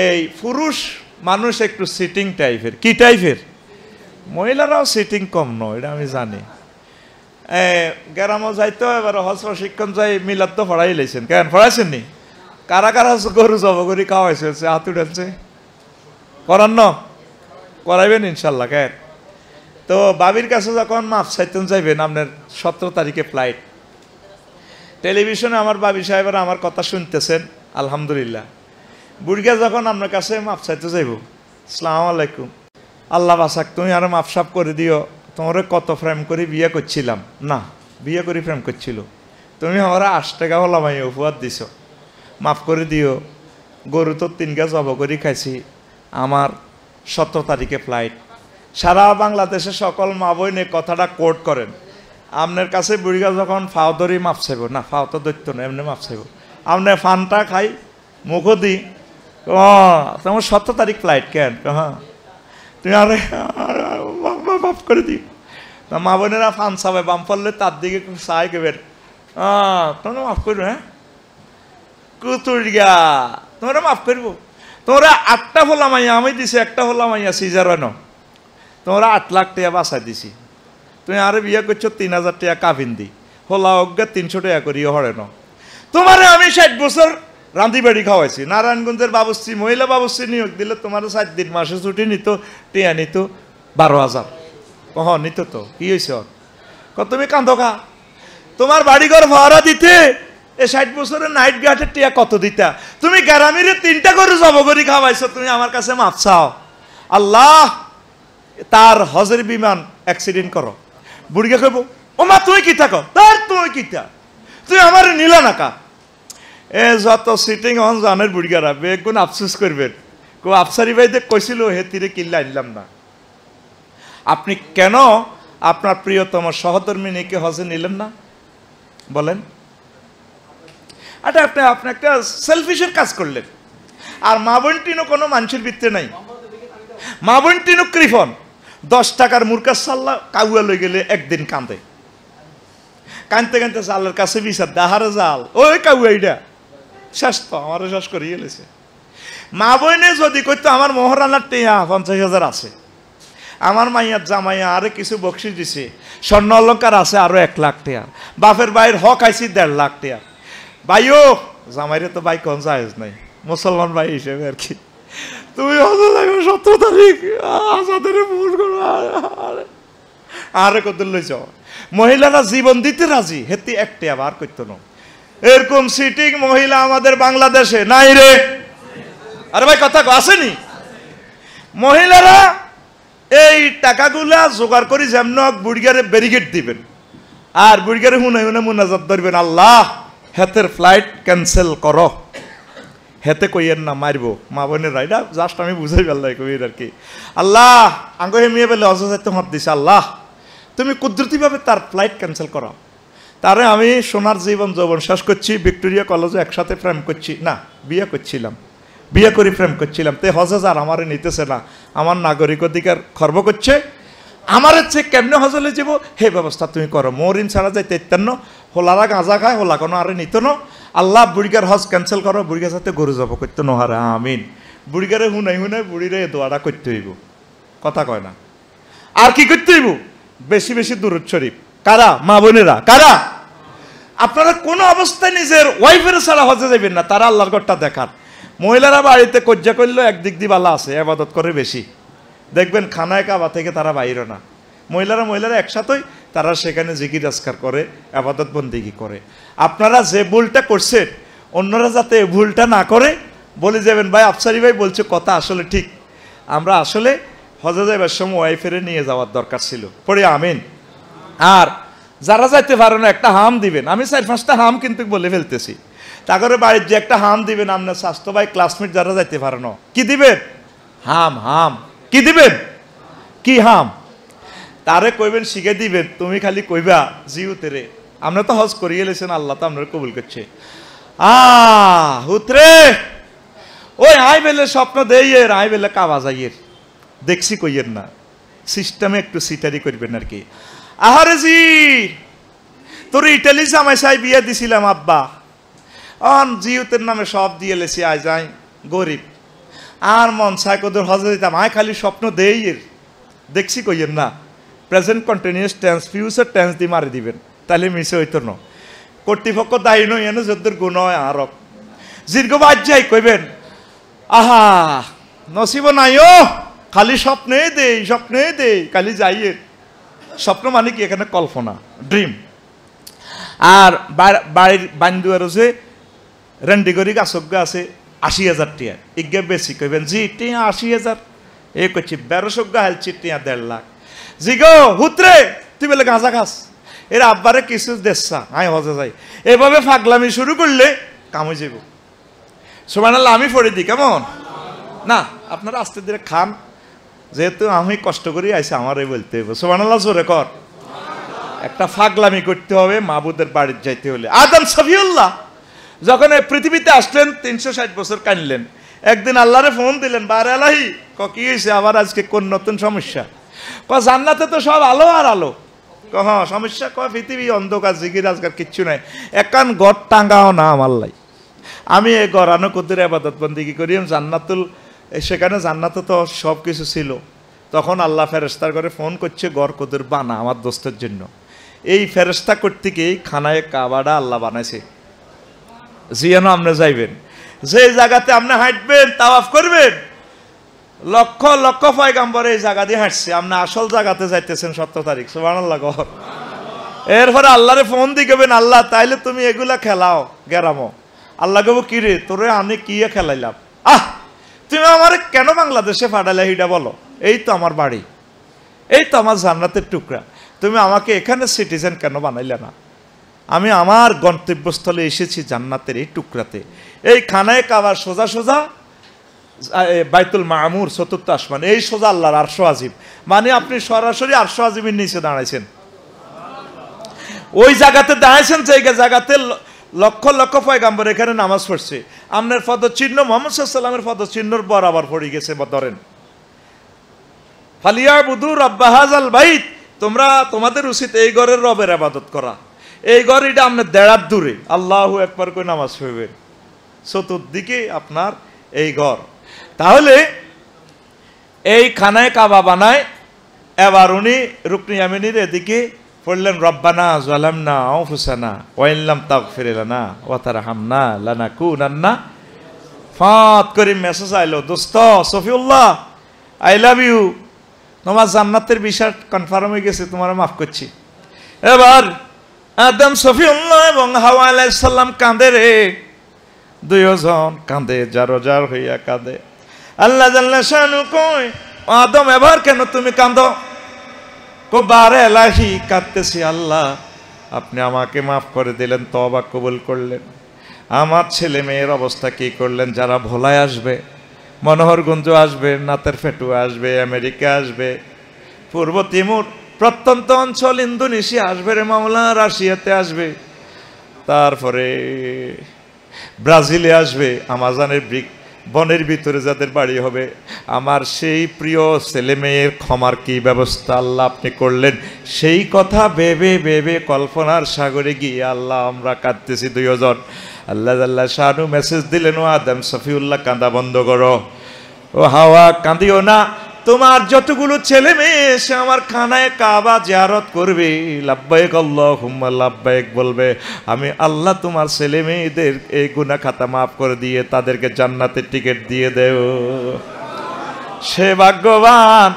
এই পুরুষ মানুষ একটু সিটিং টাইপের। কি টাইপের? মহিলারাও সিটিং কম নয়, এটা আমি জানি। গ্রামও যাইতো, এবার হজ প্রশিক্ষণ যাই, মিলাদ তো পড়াই লাইছেন। কেন পড়াইছেন নি? কারা কারা গরু জব করি খাওয়াইছে, হাত উঠেছে করান ন, করাইবেন ইনশাল্লাহ। কেন তো বাবির কাছে যখন মাপ চাইতেন যাইবেন, আপনার 17 তারিখে ফ্লাইট। টেলিভিশনে আমার বাবি সাহেবেরা আমার কথা শুনতেছেন, আলহামদুলিল্লাহ। বুড়িয়া যখন আপনার কাছে মাপ চাইতে যাইব, আসসালামু আলাইকুম, আল্লাহ বাসাক, তুমি আরো মাপসাপ করে দিও, তোমার কত প্রেম করে বিয়ে করছিলাম না, বিয়ে করে প্রেম করছিল, তুমি আমার 8 টাকা হলাম উপহার দিছ, মাফ করে দিও। গরু তো 3 গা জব করে খাইছি, আমার 17 তারিখে ফ্লাইট। সারা বাংলাদেশে সকল মা বোনে কথাটা কোট করেন। আপনার কাছে বুড়িগা যখন ফাও ধরি মাপ চাইব না, ফাও তো দৈত্য না, এমনি মাপ চাইব। আপনি ফানটা খাই মুখও দিই, তোমার 17 তারিখ ফ্লাইট। কেন? হ্যাঁ তুমি আরে মাফ করে দিই। মা বোনেরা ফান চাবে, বাম পড়লে তার দিকে চাই গেবেন, তোমরা মাফ করবো। হ্যাঁ কুতুরিয়া, তোমরা মাফ করবো। তোমরা 8টা হলা মাইয়া আমি দিছি, একটা হলা মাইয়া সিজারান, তোমরা 8 লাখ টাকা বাঁচাই দিছি। তুমি আরে বিয়ে করছো 3000 টাকা কাবিন দি, হলা অজ্ঞা 300 টাকা করি হরে ন। তোমারে আমি 60 বছর রাঁধি বাড়ি খাওয়াইছি। নারায়ণগঞ্জের বাবুশ্রী, মহিলা বাবুশ্রী নিয়োগ দিলে তোমার 7 দিন মাসে ছুটি নিত, টিয়া নিত 12,000। কহ নিত তো, কি হয়েছে? তুমি কান্দো খা, তোমার বাড়িঘর ভাড়া দিতে এই 60 বছরের নাইট গার্ডের টিয়া কত দিতা? তুমি গ্রামের 3টা করে জব করি খাওয়াইছো, তুমি আমার কাছে মাপ চাও। আল্লাহ তার হজের বিমান অ্যাক্সিডেন্ট করো, বুড়িকে কইব ও মা তুই কি থাকো, তার তুই কিতা, তুই আমার নিলা নাকা। এ যত সিটিং হন জানের বুড়িগারা বেগুন আফসোস করবেন, আফসারি ভাই কইছিল হে তীরে কিল্লা আনলাম না। আপনি কেন আপনার প্রিয়তম সহধর্মিনীকে হজে নিলেন না বলেন? এটা আপনি একটা সেলফিশের কাজ করলেন। আর মা বোন টিনও কোনো মানুষের ভিত্তি নাই, মা বোন টিনও কৃপন। 10 টাকার মুরকার সাল্লা কাউয়া লই গেলে একদিন কান্দে, কানতে কানতে জালের কাছে বিচার দাহারে জাল, ওই কাউয়াইটা শেষ তো আমারও শেষ করে গেলেছে। মা বোনে যদি কইতো আমার মহারানার টেয়া 50,000 আছে, আমার মাইয়ার জামাইয়া আরে কিছু বকশিস দিছে, স্বর্ণ অলঙ্কার আছে আরো 1 লাখ টাকা, বাপের ভাইয়ের হক আইছি 1.5 লাখ টাকা। ভাইও জামাইরে তো ভাই কোন জায়েজ নাই, মুসলমান ভাই হিসেবে আর কি। তুমি হজে যাবে 17 তারিখ, আজাদের ফোন করো, আরে কত লইছ। মহিলারা জীবন দিতে রাজি, হেতি একটি আবার করতো না। এরকম সিটিং মহিলা আমাদের বাংলাদেশে নাই রে। আরে ভাই কথা আসেনি। মহিলারা এই টাকাগুলা জোগাড় করে যেমন বুড়িগারে ব্যারিকেড দিবেন, আর বুড়িগারে হুনে হুনে মুনাজাত ধরবেন, আল্লাহ হেতের ফ্লাইট ক্যান্সেল করো, হেতে কইয়ের না মারবো। মা বোনের রাইডা জাস্ট আমি বুঝাই পারলাই কবির আর কি। আল্লাহ আঙ্গ হেমিয়ে বেলে অজাইতে মত দিছে, আল্লাহ তুমি কুদরতিভাবে তার ফ্লাইট ক্যান্সেল করো। তারে আমি সোনার জীবন যৌবন শেষ করছি, ভিক্টোরিয়া কলেজে একসাথে প্রেম করছি, না বিয়ে করছিলাম, বিয়ে করে প্রেম করছিলাম, তে হজে আর আমারে নিতেছে না, আমার নাগরিক অধিকার খর্ব করছে, আমার হচ্ছে কেমনে হজলে যাব হে ব্যবস্থা তুমি করো। মরিন ছাড়া যাইতে ইত্যান্ন হোলারা গাঁজা খায়, হোলা কোনো আরে নিত না, আল্লাহ বুড়িগার হজ ক্যান্সেল করো, বুড়িগার সাথে গরু জব করতে নহারে আমিন। বুড়িগারে হুনাই হুনাই বুড়িরে দোয়াটা করতে হইব, কথা কয় না। আর কি করতে হইব? বেশি বেশি দুরূদ শরীফ। কারা? মা বোনেরা। কারা? আপনারা কোনো অবস্থায় নিজের ওয়াইফের ছাড়া হজে যাবেন না, তারা আল্লাহর ঘরটা দেখান। মহিলারা বাড়িতে কজ্জা করলেও একদিক দিয়ে ভালো আছে, আবাদত করে বেশি, দেখবেন খানায় কাবা থেকে তারা বাইরে না। মহিলারা একসাথেই তারা সেখানে জিকির আজকার করে, আবাদত বন্দেগী করে। আপনারা যে ভুলটা করছেন অন্যরা যাতে ভুলটা না করে বলে যাবেন, ভাই আফসারি ভাই বলছে কথা আসলে ঠিক, আমরা আসলে হজে যাইবার সময় ওয়াইফেরে নিয়ে যাওয়ার দরকার ছিল, পড়ে আমিন। আর যারা যাইতে পারে না একটা হাম দিবেন, আমি 4-5টা হাম কিন্তু বলে ফেলতেছি, তারপরে বাড়ির যে একটা হাম দিবেন, আপনার স্বাস্থ্য ভাই ক্লাসমেট যারা যাইতে পারে না, কি দিবেন? হাম। হাম কি দিবেন? কি হাম? তারে কইবেন, শিখে দিবেন, তুমি খালি কইবা জিউতেরে আমরা তো হজ করিয়ে লেছেন, আল্লাহ তো আপনার কবুল করছে। হুতরে ওই আই বেলে স্বপ্ন দেইয়ের, আই বেলে কাবা যাইয়ের, দেখছি কইয়ের না, সিস্টেমে একটু সিটারি করবেন আর কি। আহারে জি তোর ইটালি জামাই সাই বিয়ে দিছিলাম আব্বা, অন জিউতের নামে সব দিয়ে লেছি, আয় যাই গরিব, আর মন চাই কদর হজে দিতাম, আয় খালি স্বপ্ন দেইয়ের, দেখছি কইয়ের না। Present continuous tense, future tense দিয়ে মারি দিবেন, তাহলে মিশে হইতো না। কর্তৃপক্ষ দায়ী নয় এনে যদ্দুর গুণ হয় আরব দীর্ঘ বাদ যাই কইবেন, আহা নসিব নাই ও, খালি স্বপ্নে দেই খালি যাইয়ের। স্বপ্ন মানে কি? এখানে কল্পনা, ড্রিম। আর বাড়ির বান্ধুয়ারও যে রেন্ডিগরি গাছজ্ঞ আছে 80,000 টিয়া, ইজ্ঞা বেশি কইবেন, জি টিয়া 80,000, এ করছি 1200 হালছি টিয়া 1.5 লাখ। জি গো হুতরে তুই বলে গাঁজা খাস, এর আব্বারে কিছু দেশা আয় হজে যাই, এভাবে ফাগলামি শুরু করলে কামে যাব। সুবহানাল্লাহ আমি পড়ে দিই কেমন না, আপনারা আস্তে ধীরে খান, যেহেতু আমি কষ্ট করি আইসি আমারই বলতে হবে। সুবহানাল্লাহ জোরে কর। একটা ফাগলামি করতে হবে মাহবুদের বাড়িতে যাইতে হলে। আদম সফিউল্লাহ যখন এই পৃথিবীতে আসলেন 360 বছর কানলেন, একদিন আল্লাহরে ফোন দিলেন, বারে আলাহি কি হয়েছে আবার আজকে কোন নতুন সমস্যা? জান্নাতে তো সব আলো আর আলো। হ্যাঁ সমস্যা, পৃথিবী অন্ধকার, জিকির আজকাল কিচ্ছু নাই, একান ঘর টাঙ্গাও না আমার লাই, আমি এই গড়ানো কুদ্দুর আবাদত বন্দেগী করি জান্নাতুল, সেখানে জান্নাতে তো সব কিছু ছিল। তখন আল্লাহ ফেরেস্তার ঘরে ফোন করছে, গড় কুদ্দুর বানা আমার দোস্তের জন্য। এই ফেরেস্তা করতে গিয়ে খানায় কাবাটা আল্লাহ বানাইছে, জিয়ানো আপনি যাইবেন, যে জায়গাতে আপনি হাঁটবেন তাওয়াফ করবেন, লক্ষ লক্ষ পয়গাম্বর এই জায়গা দিয়ে হাঁটছে, আপনি আসল জায়গাতে যাইতেছেন 17 তারিখ। সুবহানাল্লাহ। এরপরে আল্লাহরে ফোন দিয়ে গেবেন, আল্লাহ তাইলে তুমি এগুলা খেলাও গেরামো। আল্লাহ গেবো কি রে তোরে আমি কি খেলাইলাম, তুমি আমার কেন বাংলাদেশে পাঠালে হিডা বলো, এই তো আমার বাড়ি, এই তো আমার জান্নাতের টুকরা, তুমি আমাকে এখানে সিটিজেন কেন বানাইলে না? আমি আমার গন্তব্যস্থলে এসেছি জান্নাতের এই টুকরাতে। এই খানায় কাবার সোজা সোজা বাইতুল মামুর ৪র্থ আসমান, এই সোজা আল্লাহর আরশ আজিম, মানে আপনি সরাসরি আরশ আজিমের নিচে দাঁড়াইছেন, ওই জায়গাতে দাঁড়াইছেন, জায়গাতে লক্ষ লক্ষ পয়গাম্বর এখানে নামাজ পড়ছে, আপনার পদচিহ্ন মুহাম্মদ সাল্লাল্লাহু আলাইহি ওয়াসাল্লামের পদচিহ্নর বরাবর পড়ে গেছে। ধরেন ফালিয়াবুদু রাব্বা হাযাল বাইত, তোমরা তোমাদের উচিত এই ঘরের রবের ইবাদত করা। এই ঘর এটা আপনার দেড়ার দূরে, আল্লাহু আকবার করে নামাজ পড়বেন, চতুর্দিকে আপনার এই ঘর। তাহলে এই খানায় কাবা বানায়, এবার উনি রুকনি ইয়ামিনীর এদিকে পড়লেন রব্বানা যালামনা আনফুসানা ওয়া ইন লাম তাগফির লানা ওয়া তারহামনা লানাকুনান্না। ফাত করে মেসেজ আইলো, দোস্ত সফিউল্লাহ আই লাভ ইউ, তোমার জান্নাতের বিষয় কনফার্ম হয়ে গেছে, তোমার মাফ করছি। এবার আদম সফিউল্লাহ এবং হাওয়া আলাইহিস সালাম কাঁদে রে, দুইজন কাঁদে, জারজার হইয়া কাঁদে। আল্লাহ জাল্লা শানু কই, আদম এবার কেন তুমি কাঁদো? বারে এলাহি কাঁদতেছি, আল্লাহ আপনি আমাকে মাফ করে দিলেন, তওবা কবুল করলেন, আমার ছেলে মেয়ের অবস্থা কি করলেন? যারা ভোলায় আসবে, মনোহরগঞ্জ আসবে, নাতের ফেটু আসবে, আমেরিকা আসবে, পূর্ব তিমুর প্রত্যন্ত অঞ্চল, ইন্দোনেশিয়া আসবে রে মাওলা, রাশিয়াতে আসবে, তারপরে ব্রাজিলে আসবে, আমাজনের বনের ভিতরে যাদের বাড়ি হবে, আমার সেই প্রিয় ছেলে মেয়ের ক্ষমার কি ব্যবস্থা আল্লাহ আপনি করলেন, সেই কথা ভেবে ভেবে কল্পনার সাগরে গিয়ে আল্লাহ আমরা কাঁদতেছি দুইজন। আল্লাহ আল্লাহ শানু মেসেজ দিলেন, ও আদম সফিউল্লাহ কাঁদা বন্ধ করো, ও হাওয়া কাঁদিও না, তোমার যতগুলো ছেলে মেয়ে এসে আমার খানায় কাবা জিয়ারত করবে, লাব্বাইক আল্লাহুম্মা লাব্বাইক বলবে, আমি আল্লাহ তোমার ছেলে মেয়েদের এই গুনাহ খাতা মাফ করে দিয়ে তাদেরকে জান্নাতের টিকিট দিয়ে দেও। সে ভাগ্যবান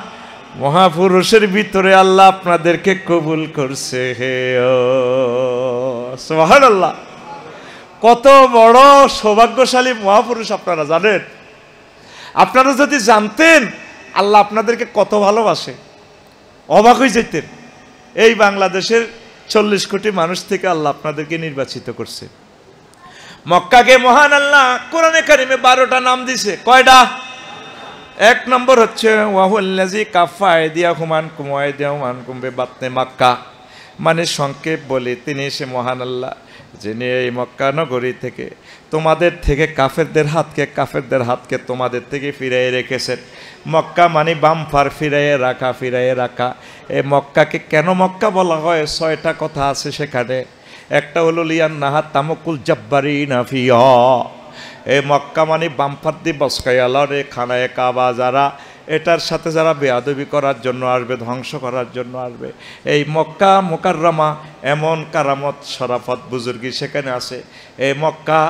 মহাপুরুষের ভিতরে আল্লাহ আপনাদেরকে কবুল করছে। হে ও সুবহানাল্লাহ, কত বড় সৌভাগ্যশালী মহাপুরুষ আপনারা জানেন? আপনারা যদি জানতেন আল্লাহ আপনাদেরকে কত ভালোবাসে, অবাক হয়ে যেতেন। এই বাংলাদেশের 40 কোটি মানুষ থেকে আল্লাহ আপনাদেরকে নির্বাচিত করছে। মক্কাকে মহান আল্লাহ কোরআনে কারিমে 12টা নাম দিছে। কয়টা? 1 নম্বর হচ্ছে ওয়াহুল্লাযী কাফা আইদিয়াহুম আনকুম ওয়া আইদিয়াহুম আনকুম বিবাতনি মক্কা, মানে সংক্ষেপ বলে তিনি সে মহান আল্লাহ যিনি এই মক্কা নগরী থেকে তোমাদের থেকে কাফেরদের হাতকে তোমাদের থেকে ফিরাইয়ে রেখেছেন। মক্কা মানে বামফার ফিরাইয়ে রাখা। এই মক্কাকে কেন মক্কা বলা হয়? 6টা কথা আছে সেখানে। একটা হলো লিয়ান নাহাত তামকুল জাব্বারিনা ফিহা, এই মক্কা মানে বামফার দিয়ে বসকায়ালার খানায় কাবা, যারা এটার সাথে যারা বেয়াদবি করার জন্য আসবে, ধ্বংস করার জন্য আসবে। এই মক্কা মুকাররমা এমন কারামত শরাফত বুজুর্গি সেখানে আছে। এই মক্কা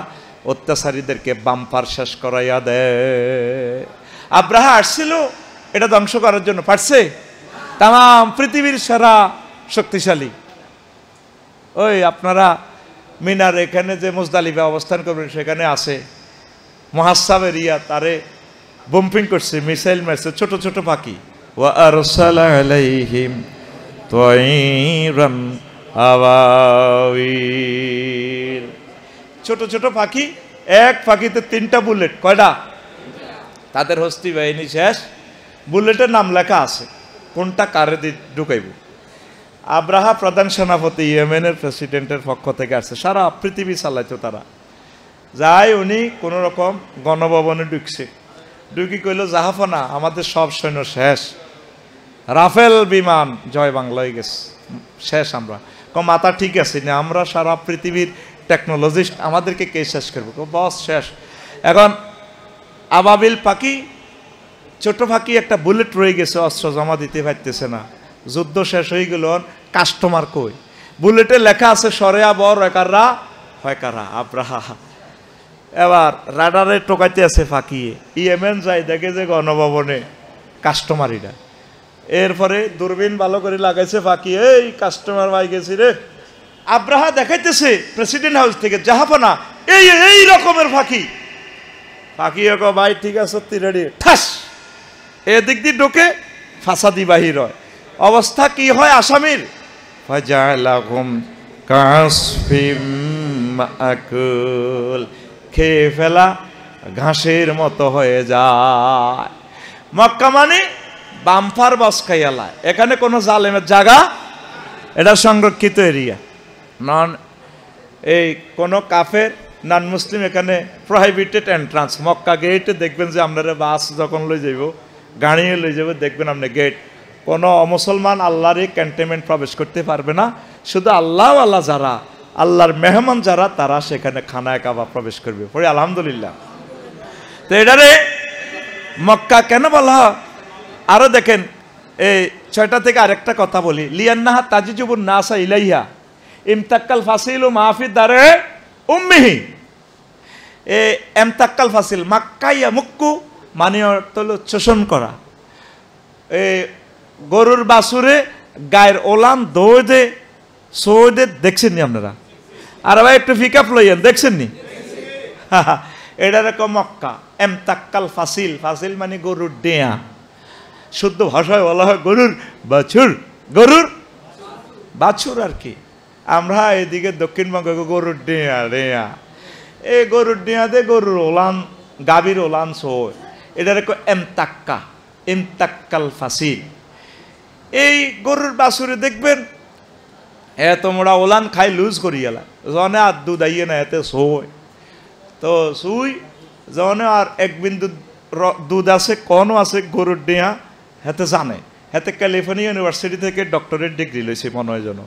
অত্যাচারীদেরকে বাম্পার শেষ করাইয়া দেয়। আব্রাহা আসছিল এটা ধ্বংস করার জন্য, পারছে? তাম পৃথিবীর সেরা শক্তিশালী। ওই আপনারা মিনার এখানে যে মুজদালিফা অবস্থান করবেন সেখানে আছে মুহাসাবের ইয়া, তারে বম্পিং করছে, মিসাইল মারছে, ছোট ছোট পাখি। ওয়া আরসালা আলাইহিম তায়রান আবাবিল, ছোট ছোট পাখি, এক পাখিতে 3টা বুলেট। কয়টা? তাদের হস্তি বাহিনী শেষ। বুলেটের নাম লেখা আছে, কোনটা কারে ঢুকাইব। আব্রাহা প্রধান সেনাপতি, ইয়েমেনের প্রেসিডেন্টের পক্ষ থেকে আসছে, সারা পৃথিবী চালাইতো তারা। যাই উনি কোন রকম গণভবনে ঢুকি কইল, জাহাফনা আমাদের সব সৈন্য শেষ, রাফেল বিমান জয় বাংলা হয়ে গেছে, শেষ। আমরা মাথা ঠিক আছে না, আমরা সারা পৃথিবীর টেকনোলজিস্ট, আমাদেরকে কে শেষ করবে? বস শেষ। এখন আবাবিল পাখি, ছোট পাখি, একটা বুলেট রয়ে গেছে, অস্ত্র জমা দিতে পারতেছে না, যুদ্ধ শেষ হয়ে গেল। কাস্টমার কই? বুলেটে লেখা আছে সরেয়া বর একাররা হয়কারা আব্রাহা। এবার রাডারে টোকাইতে আছে ফাঁকিয়ে, ইয়েমেন যাই দেখে যে গণভবনে কাস্টমারিরা। এরপরে দূরবীন ভালো করে লাগাইছে ফাঁকি, এই কাস্টমার পাই গেছি রে। আব্রাহা দেখাইতেছে প্রেসিডেন্ট হাউস থেকে, জাহাপনা এই রকমের ফাঁকি। ভাই ঠিক আছে, রেডি, ঠাস এদিক দিয়ে ঢোকে, ফাসাদি বাহির হয়। অবস্থা কি হয় আসামির? ফাজালাহুম কাসফিম মাকুল, খেয়ে ফেলা ঘাসের মতো হয়ে যায়। মক্কা মানে বামফার বসকাইয়ালা, এখানে কোনো জালেমের জায়গা, এটা সংরক্ষিত এরিয়া। নন এই কোনো কাফের নন মুসলিম এখানে প্রহিবিটেড এন্ট্রান্স। মক্কা গেটে দেখবেন যে আপনারা বাস যখন লই যাইব, গাড়ি লই যাব, দেখবেন আপনি গেট, কোনো অমুসলমান আল্লাহর এই ক্যান্টনমেন্ট প্রবেশ করতে পারবে না। শুধু আল্লাহ যারা, আল্লাহর মেহমান যারা, তারা সেখানে খানায় কাবা প্রবেশ করবে। পরে আলহামদুলিল্লাহ। তো এটারে মক্কা কেন বলা? আরো দেখেন এই 6টা থেকে আরেকটা কথা বলি, লিয়ান্নাহা তাজিজুবুন নাসা ইলাইহা ইমতাক্কাল ফাসিলু মাহফি দারে উম্মিহি। এ এমতাক্কাল ফাসিল মাক্কাইয়া মুক্কু মানে অর্থ হলো শোষণ করা। এ গরুর বাছুরে গায়ের ওলান দৌড়ে সৌদে দেখছেন নি আপনারা? আর ভাই একটু ফিকাপ লইয়েন, দেখছেন নি? এটা রকম মক্কা এমতাক্কাল ফাসিল, ফাসিল মানে গরুর ডেয়া, শুদ্ধ ভাষায় বলা হয় গরুর বাছুর, গরুর বাছুর আর কি। আমরা এদিকে দক্ষিণবঙ্গে গরুর ডেয়া ডেয়া, এই গরুর ডেয়াতে গরুর ওলান গাভীর ওলান সই, এটা রকম এমতাক্কা, এমতাক্কাল ফাসিল। এই গরুর বাছুরে দেখবেন তোমরা ওলান খাই লুজ করি গেলা, জনে আর দুধ আইয়ে না এতে সই, তো সুই জনে আর এক বিন্দু দুধ আছে কনও আছে গরুর ডেয়া হেতে জানে। হেতে ক্যালিফোর্নিয়া ইউনিভার্সিটি থেকে ডক্টরেট ডিগ্রি লইছে মনে হয় যেন।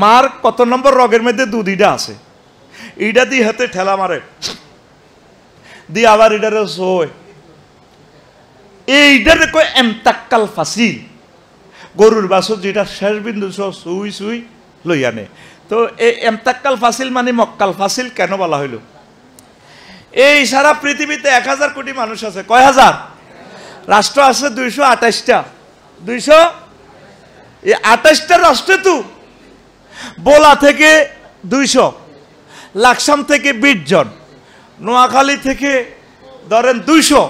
মার কত নম্বর রগের মধ্যে দুধ ইটা আছে, ইটা দিয়ে হাতে ঠেলা মারে, দিয়ে আবার ইটারে সই। এইটারে কয় এমতাক্কাল ফাসিল, গরুর বাছুর যেটা শেষ বিন্দু সুই সুই লই আনে। তো এই এমতাক্কাল ফাসিল মানে মক্কাল ফাসিল কেন বলা হইল? এই সারা পৃথিবীতে 1000 কোটি মানুষ আছে। কয় হাজার? রাষ্ট্র আছে 228টা। 228টা রাষ্ট্রে তো বোলা থেকে 200, লাকসাম থেকে 20 জন, নোয়াখালী থেকে ধরেন 200,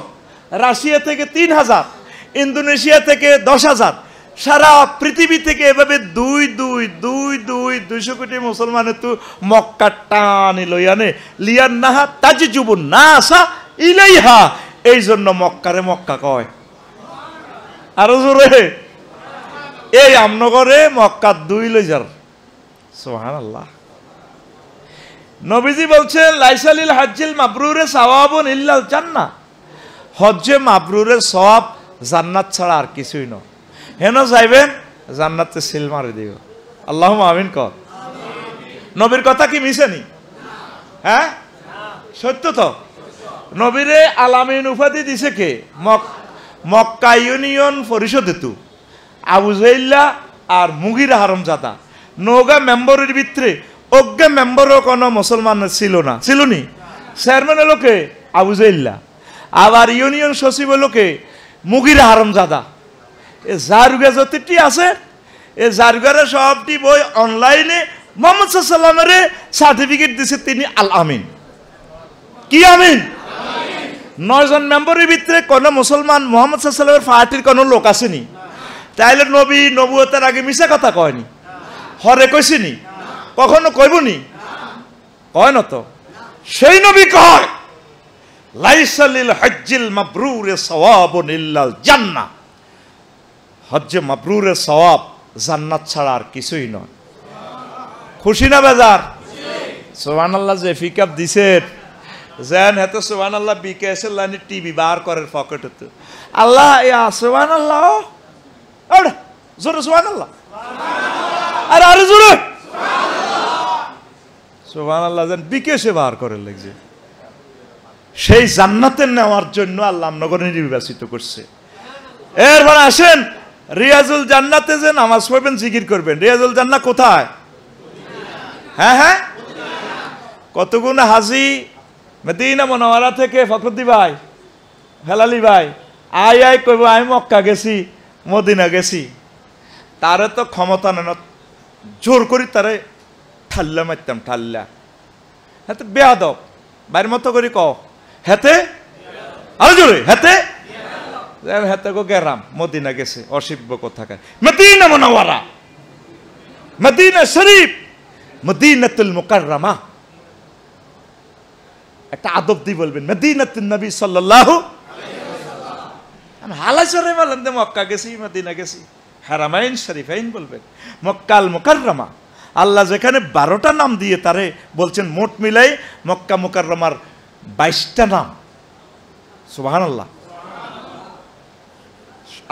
রাশিয়া থেকে 3000, ইন্দোনেশিয়া থেকে 10,000, সারা পৃথিবী থেকে এভাবে 200 কোটি মুসলমানের তো মক্কা টানি লইয়ানে লিয়ান্নাহা তাজিজুবুন নাসা ইলাইহা। এই জন্য মক্কারে মক্কা কয়। আরো জোরে, এই আমনগরে মক্কা 2 লই যার। সুবহানাল্লাহ। নবীজি বলছেন লাইসালিল হাজ্জিল মাবরুরে সাওয়াবুন ইল্লাল জান্নাহ, হজ্জে মাবরুরের সওয়াব জান্নাত ছাড়া আর কিছুই নয়। হেন যাইবেন জান্নাতে সিল মারি দিও। আল্লাহুম্মা আমিন কর। নবীর কথা কি মিছেনি? হ্যাঁ সত্য তো। নবীরে আলামিন উপাধি দিছে কে? মক্কা ইউনিয়ন পরিষদে তু আবু জাইল্লা আর মুগিরা হারামজাদা নৌগা মেম্বরের ভিতরে অজ্ঞা মেম্বরও কোনো মুসলমান ছিল না, ছিল নি? চেয়ারম্যান হলো কে? আবু জাইল্লা। আবার ইউনিয়ন সচিব হলো কে? মুগিরা হারামজাদা। এ জারুগা যতটি আছে, এ জারুগারে সবটি বই অনলাইনে মোহাম্মদ সাল্লামের সার্টিফিকেট দিছে তিনি আল আমিন। কি আমিন? 9 জন মেম্বরের ভিতরে কোন মুসলমান মোহাম্মদ সাল্লামের পার্টির কোন লোক আসেনি। তাইলে নবী নবুয়তের আগে মিশা কথা কয়নি, হরে কইছিনি, কখনো কইবনি, কয় না তো। সেই নবী কয় লাইসালিল হজ্জিল মাবরুরে সাওয়াবুন ইল্লাল জান্নাহ, হজ্জে মাবরুরের সওয়াব জান্নাত ছাড়া আর কিছুই নয়। খুশি না বেজার? সুবহানাল্লাহ। যে ফিকাপ দিছেন যেন হেতে সুবহানাল্লাহ বিকেএসের লাইনে টিভি বার করার পকেটে আল্লাহ ইয়া সুবহানাল্লাহ, আরে জোরে সুবহানাল্লাহ, আরে আরে জোরে সুবহানাল্লাহ যেন বিকেএসে বার করে লাগছে। সেই জান্নাতে নেওয়ার জন্য আল্লাহ নগর নির্বাচিত করছে। এরপর আসেন রিয়াজুল জান্নাতে যে নামাজ পড়বেন, জিকির করবেন। রিয়াজুল জান্নাত কোথায়? হ্যাঁ হ্যাঁ, কতগুণ হাজি মদিনা মুনাওয়ারা থেকে ফখরুদ্দি ভাই, হেলালি ভাই আই কইব আমি মক্কা গেছি, মদিনা গেছি। তারে তো ক্ষমতা নেন, জোর করি তারে ঠাল্লা মারতাম, ঠাল্লা। হাতে বেয়াদব বাইরের মতো করি ক, হেতে আরো জোরে, হেতে হেতে গো গেরাম মদিনা গেছে, অসিব্য কোথাকার। মদিনা মুনাওয়ারা, মদিনা শরীফ, মদিনাতুল মুকাররমা। একটা আদব দিয়ে বলবেন মদিনাতুন নবী সাল্লাল্লাহু আলাইহি ওয়াসাল্লাম। হালাই সরে বলেন যে মক্কা গেছি, মদিনা গেছি। হারামাইন শরীফাইন বলবেন। মক্কাল মুকাররমা, আল্লাহ যেখানে 12টা নাম দিয়ে তারে বলছেন, মোট মিলাই মক্কা মুকাররমার 22টা নাম। সুবহানাল্লাহ।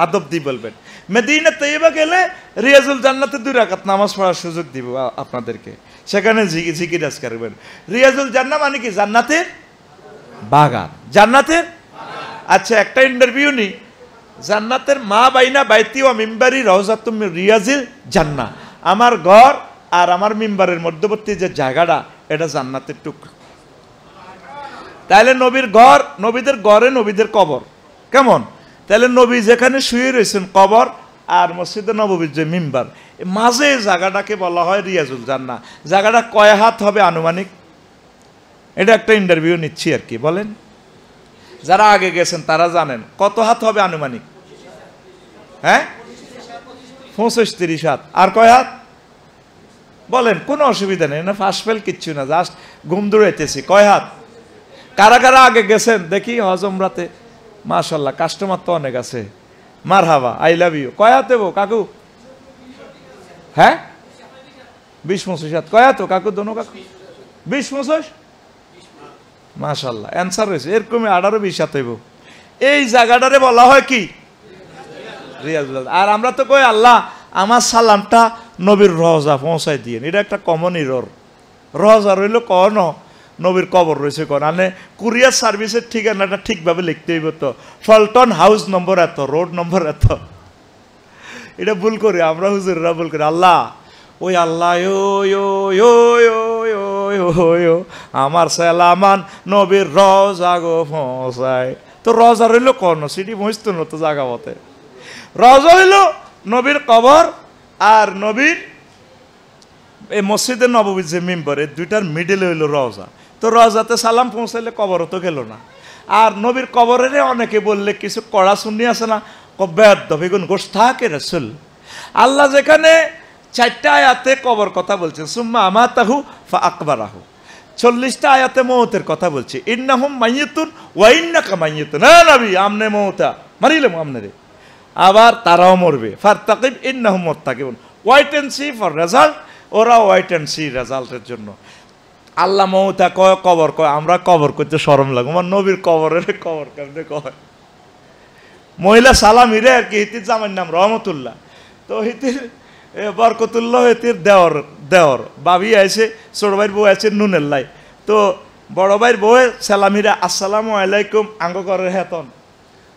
আদব দিয়ে বলবেন। মদিনা তৈয়বা গেলে রিয়াজুল জান্নাতে 2 রাকাত নামাজ পড়ার সুযোগ দিব আপনাদেরকে, সেখানে জিকির আজকার করবেন। রিয়াজুল জান্নাত মানে কি? জান্নাতের বাগান, জান্নাতের। আচ্ছা একটা ইন্টারভিউ নি, জান্নাতের মা বাইনা বাইতি ও মিম্বারি রওজাতুম মির রিয়াজিল জান্নাহ, আমার ঘর আর আমার মিম্বারের মধ্যবর্তী যে জায়গাটা এটা জান্নাতের টুকরা। তাহলে নবীর ঘর, নবীদের ঘরে নবীদের কবর কেমন? তাহলে নবী যেখানে শুয়ে রয়েছেন কবর আর মসজিদে নববীর যে মিম্বার, মাঝে জায়গাটাকে বলা হয় রিয়াজুল জান্নাহ। জায়গাটা কয় হাত হবে আনুমানিক? এটা একটা ইন্টারভিউ নিচ্ছি আর কি, বলেন। যারা আগে গেছেন তারা জানেন কত হাত হবে আনুমানিক? হ্যাঁ, 25-30 হাত। আর কয় হাত বলেন? কোনো অসুবিধা নেই, না ফাঁস ফেল কিচ্ছু না, জাস্ট ঘুম দৌড়াইতেছি। কয় হাত? কারা কারা আগে গেছেন দেখি হজ উমরাতে? মাশাল্লাহ, কাস্টমার তো অনেক আছে। মারহাবা, আই লাভ ইউ। কয় হাত দেবো কাকু? হ্যাঁ, 20-25 হাত। কয় হাত কাকু? দোনো কাকু 20-25? মাশাল্লাহ, অ্যান্সার হয়েছে। এরকমই 18-20 হাত হইব। এই জায়গাটারে বলা হয় কি? রিয়াজুল। আর আমরা তো কই আল্লাহ আমার সালামটা নবীর রওজা পৌঁছায় দিয়ে। এটা একটা কমন ইরর। রওজা রইল কন, নবীর কবর রয়েছে কন। আনে কুরিয়ার সার্ভিসের ঠিকানাটা ঠিকভাবে লিখতে হইব তো, ফলটন হাউস নম্বর এত, রোড নম্বর এত। এটা ভুল করি আমরা, হুজুররা ভুল করি। আল্লাহ ওই আল্লাহ আমার সালামান নবীর রওজা গো পৌঁছায়। তো রওজা রইল কন, সিটি পৌঁছতো না তো জাগা মতে। রওজা হইল নবীর কবর আর নবীর এই মসজিদের নববীর যে মিম্বর, এই দুইটার মিডলে হইল রওজা। তো রওজাতে সালাম পৌঁছাইলে কবরও তো গেল না। আর নবীর কবরের অনেকে বললে কিছু কড়া শুনি আছে না, কব্যাত বেগুন গোশ থাকে রাসূল। আল্লাহ যেখানে 4টা আয়াতে কবর কথা বলছেন, সুম্মা আমাতাহু ফা আকবারাহু, 40টা আয়াতে মৌতের কথা বলছে। ইন্নাহুম মাইয়িতুন ওয়া ইন্নাকা মাইয়িতুন। না নবী, আমনে মৌতা, মারিলাম আমনে রে। আবার তারাও মরবে। ফারতাকিব ইন্নাহুম মুত্তাকিবুন, wait and see for result. ওরা ওয়াইট অ্যান্ড সি রেজাল্টের জন্য। আল্লাহ মৌতা কয়, কবর কয়। আমরা কবর করতে শরম লাগে, আমার নবীর কবরের কবর কেমনে কয়? মহিলা সালাম হিরে আর কি, হিতির জামার নাম রহমতুল্লাহ। তো হিতির বরকতুল্লাহ হিতির দেওর বাবি আছে, ছোট ভাইয়ের বউ আছে নুনের লাই। তো বড় ভাইয়ের বউ সালাম হিরে, আসসালামু আলাইকুম আঙ্গ ঘরের হেতন,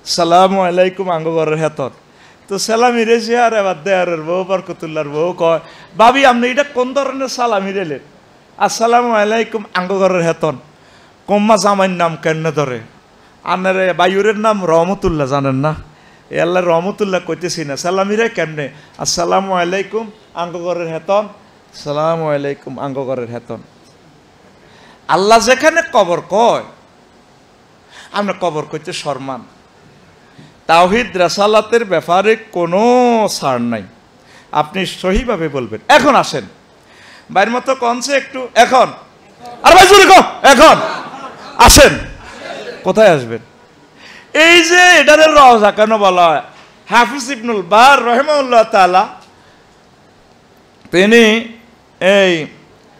সালামু আলাইকুম আঙ্গ ঘরের হেতন। তো সালাম হিরেছে। আর এবার দেওয়ারের বউ বরকতুল্লাহর বউ কয়, বাবি আপনি এটা কোন ধরনের সালাম হিরেলেন? আসসালামু আলাইকুম আঙ্গ ঘরের হেতন। কম্মা জামাইর নাম কেন ধরে? আনারে বায়ুরের নাম রহমতুল্লাহ, জানেন না? এ আল্লাহ রহমতুল্লাহ কইতেছি না, সালামিরে কেমনে? আসসালামু আলাইকুম আঙ্গ ঘরের হেতন, সালামু আলাইকুম আঙ্গ ঘরের হেতন। আল্লাহ যেখানে কবর কয়, আমরা কবর কইতে শর্মান। তাওহীদ রাসালাতের ব্যাপারে কোনো ছাড় নাই, আপনি সহিভাবে বলবেন। এখন আসেন বাইর মতো কনছে একটু, এখন আর ভাই জোরে কও, এখন আসেন। কোথায় আসবেন? এই যে এটারে রওজা কেন বলা হয়? হাফিজ ইবনুল বার রাহিমাহুল্লাহ তাআলা তিনি এই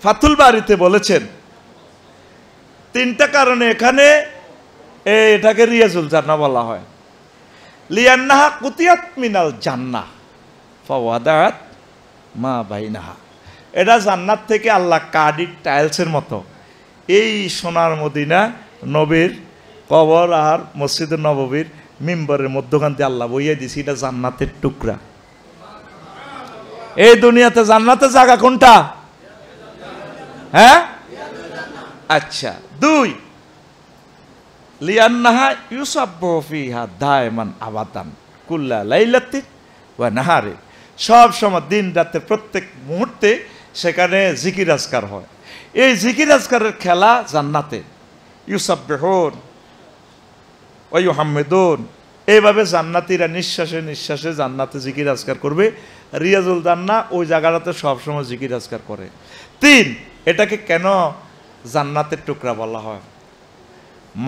ফাতুল বারিতে বলেছেন 3টা কারণে এখানে এটাকে রিয়াজুল জান্নাহ বলা হয়। লিয়ান্নাহা কুতিয়াত মিনাল জান্নাহ ফাওয়াদাত মা বাইনাহা। এটা জান্নাত থেকে আল্লাহ কার্ডির টাইলসের মতো এই সোনার মদিনা নবীর কবর আর মসজিদের নববীর মিম্বরের মধ্যখান দিয়ে আল্লাহ বইয়ে দিছি। এটা জান্নাতের টুকরা। এই দুনিয়াতে জান্নাতের জায়গা কোনটা? হ্যাঁ, আচ্ছা। 2, লিয়ান্নাহা ইউসাব্বিহু ফিহা দায়মান আবাদান কুল্লা লাইলাতিন ওয়া নাহারে। সব সময় দিন রাতের প্রত্যেক মুহূর্তে সেখানে জিকির আজকার হয়। এই জিকির আজকারের খেলা জান্নাতে। ইউসাব্বিহুন ওয়া ইউহাম্মিদুন, এইভাবে জান্নাতীরা নিঃশ্বাসে নিঃশ্বাসে জান্নাতে জিকির আজকার করবে। রিয়াজুল জান্নাহ ওই জায়গাটাতে সবসময় জিকির আজকার করে। 3, এটাকে কেন জান্নাতের টুকরা বলা হয়?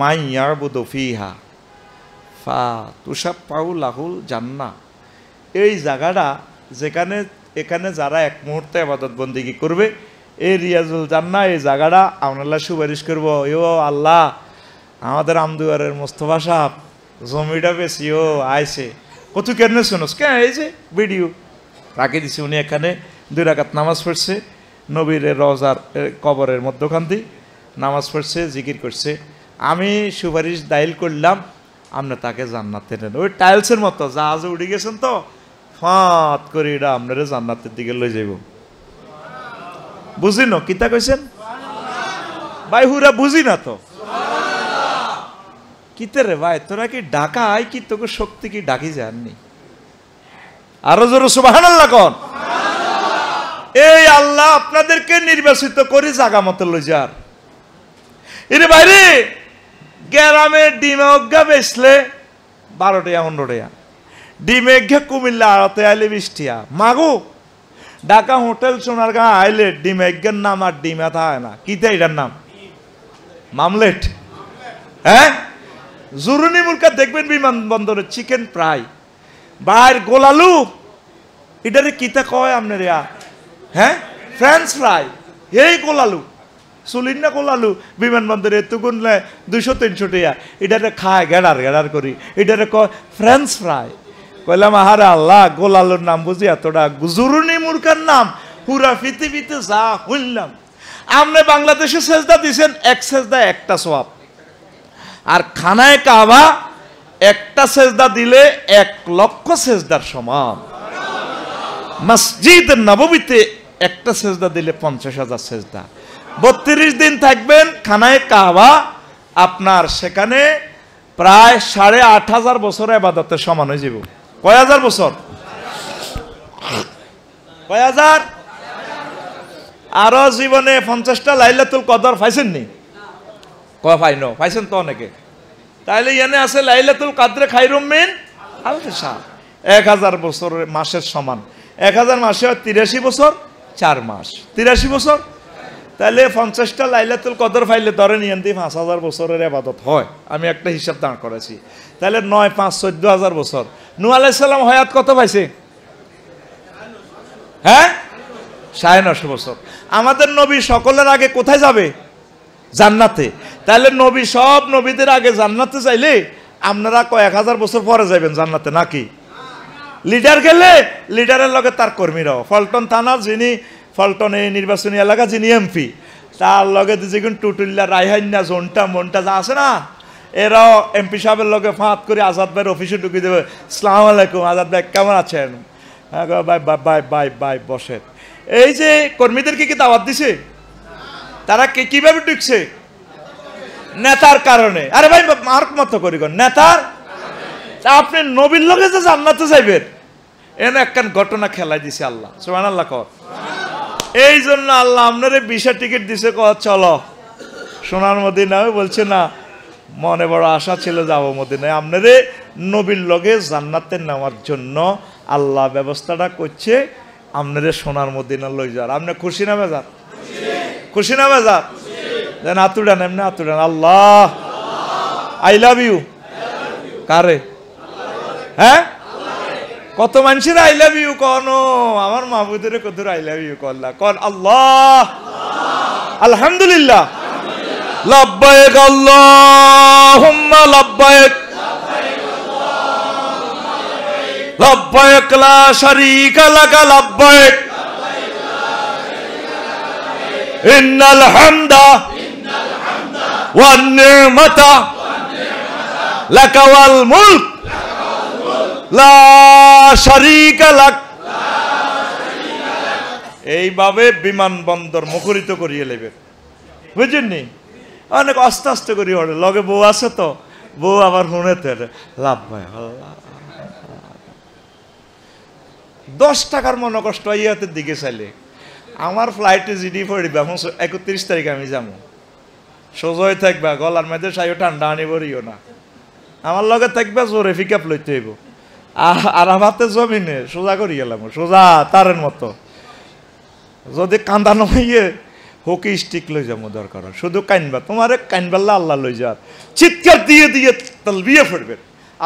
মাই ইয়াবুদু ফিহা ফা তুশাফাউ লাহুল জান্নাহ। এই জায়গাটা যেখানে এখানে যারা এক মুহূর্তে ইবাদত বন্দেগী করবে, এই রিয়াজুল জান্নাহ এই জায়গাটা আমরা সুপারিশ করব, ও আল্লাহ আমাদের আমদুয়ারের মোস্তফা সাহেব জমিটা বেশি ও আইসে কত কেন শুনোস কে? এই যে ভিডিও রাখে দিছে, উনি এখানে 2 রাকাত নামাজ পড়ছে, নবীর রওজার কবরের মধ্যখান দিয়ে নামাজ পড়ছে, জিকির করছে। আমি সুপারিশ দায়ের করলাম, আপনি তাকে জান্নাতে নেন। ওই টাইলসের মতো জাহাজে উঠে গেছেন তো ফাঁত করে এটা আপনারা জান্নাতের দিকে লই যাইব। বুঝি না কিতা কইছেন ভাই? হুরা বুঝি না তো কিতে রে ভাই, তোরা কি ডাকা আই কি তোকে শক্তি কি ডাকি যাননি? আরো জোরে সুবহানাল্লাহ কোন। এই আল্লাহ আপনাদেরকে নির্বাচিত করে জাগা মতো লই যার। এরে বাইরে গ্রামে ডিমে অজ্ঞা বেচলে 12 টাকা 15 টাকা, ডিমে ঘে কুমিল্লা আড়তে আইলে 20 টাকা। মাগো ঢাকা হোটেল সোনারগাঁ আইলে ডিমে ঘের নাম আর ডিমে থাকে না, কিতা এটার নাম? মামলেট। হ্যাঁ, জুরুনি মুরকা দেখবেন বিমানবন্দরে চিকেন ফ্রাই, বাইর গোলালু এটারে কিতা কয় আপনার? হ্যাঁ, ফ্রেঞ্চ ফ্রাই। এই গোলালু চুলিন না গোলালু বিমানবন্দরে এতগুণ 200-300 টাকা, এটারে খায় গেড়ার গেড়ার করি, এটারে কয় ফ্রেঞ্চ ফ্রাই। কইলাম আহারে আল্লাহ, গোলালুর নাম বুঝি এতটা, জুরুনি মুরকার নাম পুরা পৃথিবীতে যা হইলাম। আপনি বাংলাদেশে সেজদা দিছেন, এক সেজদা একটা সওয়াব, আর খানায় কাবা একটা সেজদা দিলে 1 লক্ষ সেজদার সমান। মসজিদ নববীতে একটা সেজদা দিলে 50,000 সেজদা। 32 দিন থাকবেন খানায় কাবা, আপনার সেখানে প্রায় 8,500 বছর ইবাদতের সমান হয়ে যাব। কয় হাজার বছর? কয় হাজার? আরো জীবনে 50টা লাইলাতুল কদর পাইছেন নি? কয় পাইনো? পাইছেন তো অনেকে। তাইলে এনে আছে লাইলাতুল কদরে খায়রুম মিন আলফি শাহর, 1000 বছরের মাসের সমান। 1000 মাসে 83 বছর 4 মাস, 83 বছর। তাহলে 50টা লাইলাতুল কদর পাইলে ধরেন ইয়ান্তি 5000 বছরের ইবাদত হয়। আমি একটা হিসাব দাঁড় করেছি। তাহলে 9 5 14,000 বছর। নূহ আলাইহিস সালাম হায়াত কত পাইছে? হ্যাঁ, 950 বছর। আমাদের নবী সকলের আগে কোথায় যাবে? জান্নাতে। তাহলে নবী সব নবীদের আগে জান্নাতে চাইলে আপনারা কয়েক হাজার বছর পরে যাবেন জান্নাতে নাকি? লিডার গেলে লিডারের লগে তার কর্মীরাও, ফলটন থানার যিনি ফলটন এই নির্বাচনী এলাকা যিনি এমপি, তার লগে যেগুন টুটুল্লা রায়হান্না জোনটা মনটা যা আছে না, এরাও এমপি সাহেবের লগে ফাঁত করে আজাদ ভাইয়ের অফিসে ঢুকিয়ে দেবে। আসসালামু আলাইকুম আজাদ ভাই, কেমন আছেন? হ্যাঁ বাই বাই বাই বাই বসেন। এই যে কর্মীদেরকে কি দাওয়াত দিছে? তারা কিভাবে ঢুকছে? নেতার কারণে। আরে ভাই মার্ক মতো করি নেতার, আপনি নবীর লগে যে জান্নাতে যাইবেন এনে একখান ঘটনা খেলাই দিছে আল্লাহ। সুবহানাল্লাহ কর। এই জন্য আল্লাহ আপনারে ভিসা টিকিট দিছে, চলো সোনার মদিনায়। বলছে না, মনে বড় আশা ছিল যাবো মদিনায়। আপনারে নবীর লগে জান্নাতে নেওয়ার জন্য আল্লাহ ব্যবস্থাটা করছে, আপনারে সোনার মদিনা লই যার। আপনি খুশি না বেজার? খুশি না বেজার? দেন আতুডান, এমনি আতুডান। আল্লাহ আই লাভ ইউ। কারে? হ্যাঁ, কত মানুষের আই লাভ ইউ কন? আমার মাহবুদের কত আই লাভ ইউ করলা কন? আল্লাহ আলহামদুলিল্লাহ, লাব্বাইক আল্লাহুম্মা লাব্বাইক, লাব্বাইক লা শারীকা লাকা লাব্বাইক, ইন্নাল হামদা ওয়ান নি'মাতা লাকা ওয়াল মুলক লা শারীকা লাক। এইভাবে বিমানবন্দর মুখরিত করিয়ে নেবে, বুঝেননি? অনেক আস্তে আস্তে করি ওরে। লগে বউ আছে তো, বউ আবার শুনেতে লাভ ভাই 10 টাকার মনে কষ্ট ইয়াতের দিকে চাইলে। আমার ফ্লাইটে জিডি পড়িবে এখন 31 তারিখে আমি যাবো। সোজয় থাকবা, গলার মধ্যে সাইও ঠান্ডা আনিবরিও না। আমার লগে থাকবা, জোরে পিকআপ লইতে হইব। আর আমাতে জমিনে সোজা করি গেলাম, সোজা তারের মতো। যদি কান্দা নমাইয়ে হকি স্টিক লই যাবো দরকার, শুধু কাইনবা। তোমার কাইনবাল্লা আল্লাহ লই যার, চিৎকার দিয়ে দিয়ে তালবিয়া পড়বে,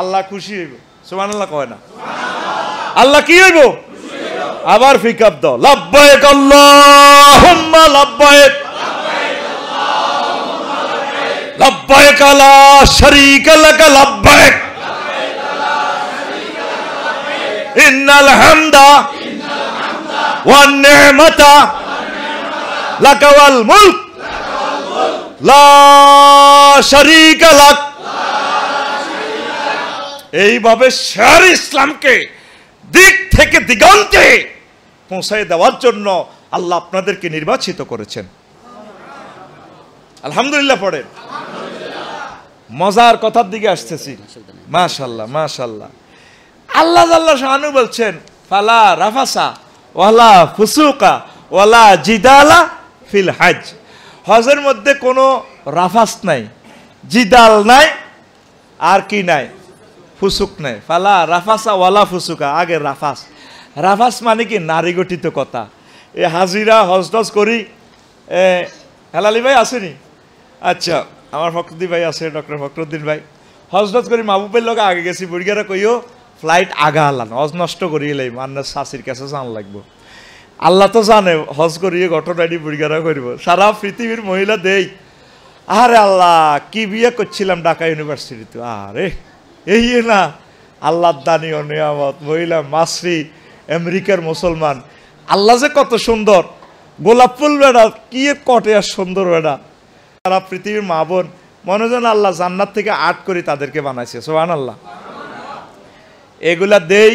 আল্লাহ খুশি হইব। সুবহানাল্লাহ কয় না? আল্লাহ কি হইব? আবার পিকআপ দাও, লাব্বাইক আল্লাহুম্মা লাব্বাইক, লাব্বাইক লা শারীকা লাকা লাব্বাইক, ইন্নাল হামদা ওয়ান নি'মাতা লাকা ওয়াল মুলক লা শারীকা লাক। এইভাবে শের ইসলামকে দিক থেকে দিগন্তে পৌঁছায় দেওয়ার জন্য আল্লাহ আপনাদেরকে নির্বাচিত করেছেন। আলহামদুলিল্লাহ পড়েন। মজার কথার দিকে আসতেছি। মাশাআল্লাহ মাশাআল্লাহ। আল্লাহ জাল্লা শানু বলছেন ফালা রাফাসা ওয়ালা ফুসুকা ওয়ালা জিদালা ফিল হজ। হজের মধ্যে কোনো রাফাস নাই, জিদাল নাই, আর কি নাই, ফুসুক নাই। ফালা রাফাসা ওয়ালা ফুসুকা, আগে রাফাস। রাফাস মানে কি নারী গঠিত কথা। এ হাজিরা হজ টজ করি। হেলালি ভাই আসেনি? আচ্ছা, আমার ফখরুদ্দিন ভাই আছে, ডক্টর ফখরুদ্দিন ভাই। হজ টজ করি মাহবুবের লগে আগে গেছি, বুড়িগারা কইও ফ্লাইট আগা আলান, হজ নষ্ট করিয়ে লাইম, আন্নার শাশির কাছে জান লাগবো। আল্লাহ তো জানে হজ করিয়ে ঘটনাটি বুড়িগারা করব। সারা পৃথিবীর মহিলা দেই, আরে আল্লাহ কি বিয়ে করছিলাম ঢাকা ইউনিভার্সিটিতে, আরে এই না আল্লাহ দানি ও নিয়ামত, মহিলা মাসরি আমেরিকার মুসলমান। আল্লাহ যে কত সুন্দর, গোলাপ ফুল বেড়া কি কটে আর সুন্দর বেড়া। সারা পৃথিবীর মা বোন মনে যেন আল্লাহ জান্নাত থেকে আট করে তাদেরকে বানাইছে। সুবহানাল্লাহ। এগুলা দেই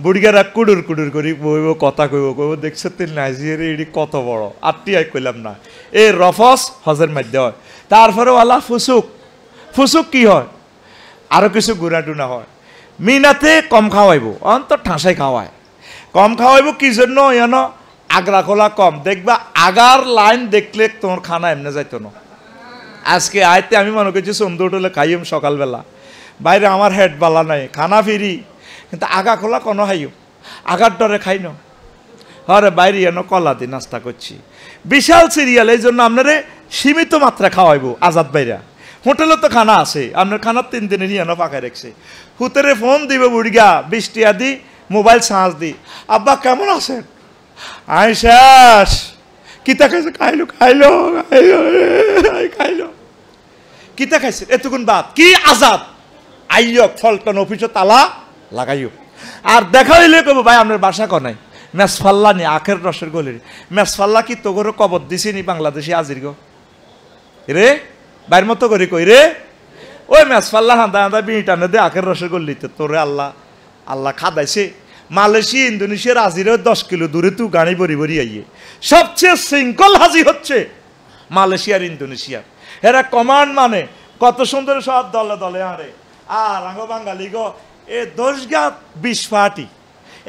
বুড়িগারা কুডুর কুডুর করি বইব, কথা কইব, কইব দেখছো তুই নাইজিয়ারে এটি কত বড়, আটটিয়াই কইলাম না। এই রফস হজের মধ্যে হয়। তারপরে আল্লাহ ফুসুক। ফুসুক কি হয়? আরো কিছু গুণা টুনা হয়। মিনাতে কম খাওয়াইব, অন্তর ঠাঁসাই খাওয়ায়। কম খাওয়াইব কি জন্য? এন আগ্রা খোলা কম, দেখবা আগার লাইন দেখলে তোমার খানা এমনি যাইতো না। আজকে আয়তে আমি মনে করছি সন্ধ্যে উঠলে খাইম সকালবেলা, বাইরে আমার হেড বালা নাই, খানা ফিরি, কিন্তু আগা খোলা কোনো খাইও, আগার ডরে খাই না। হরে বাইরে এন কলা দিয়ে নাস্তা করছি, বিশাল সিরিয়াল। এই জন্য আপনারে সীমিত মাত্রা খাওয়াইব আজাদ বাইরা। হোটেলে তো খানা আছে, আপনার খানা 3 দিনের এন পাকায় রাখছে। হুতেরে ফোন দিব বুড়িগা, 20 টিয়া দি মোবাইল চার্জ দি, আব্বা কেমন আছেন? আই শেষ কিতা খাইছে? খাইলো খাইলো খাইলো খাইলো। কিতা খাইছে? এতক্ষণ বাদ কি আজাদ আইয়ক ফলটন অফিসে তালা লাগাইও। আর দেখা হইলে কব ভাই আপনার বাসা কনাই মেসফাল্লা নি আখের রসের গলির মেসফাল্লা কি তো করে কবর দিছি নি বাংলাদেশি আজির গো রে বাইর মতো করে কই রে ওই মেসফাল্লা হাঁদা হাঁদা বিটানে দে আখের রসের গলিতে তোরে আল্লাহ আল্লাহ খাদাইছে। মালয়েশিয়া ইন্দোনেশিয়ার আজিরেও 10 কিলো দূরে তু গাড়ি বড়ি বড়ি আইয়ে। সবচেয়ে সিঙ্গল হাজি হচ্ছে মালয়েশিয়ার ইন্দোনেশিয়ার। এরা কমান্ড মানে কত সুন্দর সব দলে দলে আরে। আর আঙ্গ বাঙালি গো এ 10 গা 20 পার্টি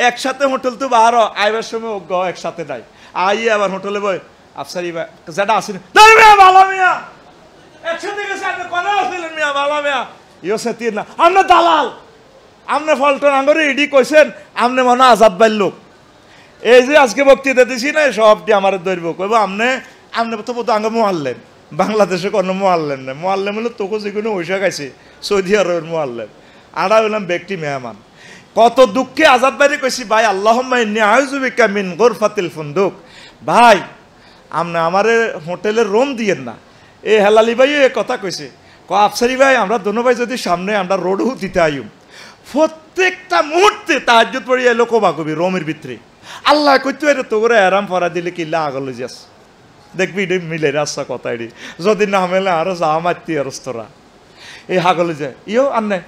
একসাথে হোটেল তো বারো আইবার সময় ও গো একসাথে নাই আইয়ে আবার হোটেলে বই আফসারি যেটা আসেনি ভালো মিয়া একসাথে গেছে আপনি কোন আসলেন মিয়া ভালো মিয়া ইও সে তীর না আপনি দালাল আপনি ফলটন আঙ্গরে এডি কইছেন আপনি মনে আজাদ বাইর লোক। এই যে আজকে বক্তৃতা দিছি না সবটি আমার ধরবো কইব আপনি আপনি তো বোধ আঙ্গ মোয়াল্লেম বাংলাদেশে কোনো মোয়াল্লেম নেই। মোয়াল্লেম হলো তোকে যেগুলো ওইসা খাইছে সৌদি আরবের মোয়াল্লেম। আড়া হইলাম ব্যক্তি মেহমান। কত দুঃখে আজাদ বাইরে কইছি ভাই আল্লাহুম্মা ইন্নী আউযু বিকা মিন গুরফাতিল ফুন্দুক। ভাই আপনি আমারে হোটেলের রুম দিয়েন না। এই হেলালি ভাইও এ কথা কইছে আফসারি ভাই আমরা দোনো ভাই যদি সামনে আমরা রোডও দিতে আইম প্রত্যেকটা মুহূর্তে তাহাজ্জুদ পড়ি এলো কোবা কবি রোমের ভিতরে আল্লাহ কইতে এর তো করে আরাম পড়া দিলে কিল্লা আগল যাস দেখবি এটা মিলে রাস্তা কথা এটি যদি না মেলে আরো যা মারতি আরস্তরা এই হাগলে যায় ইও আন্নে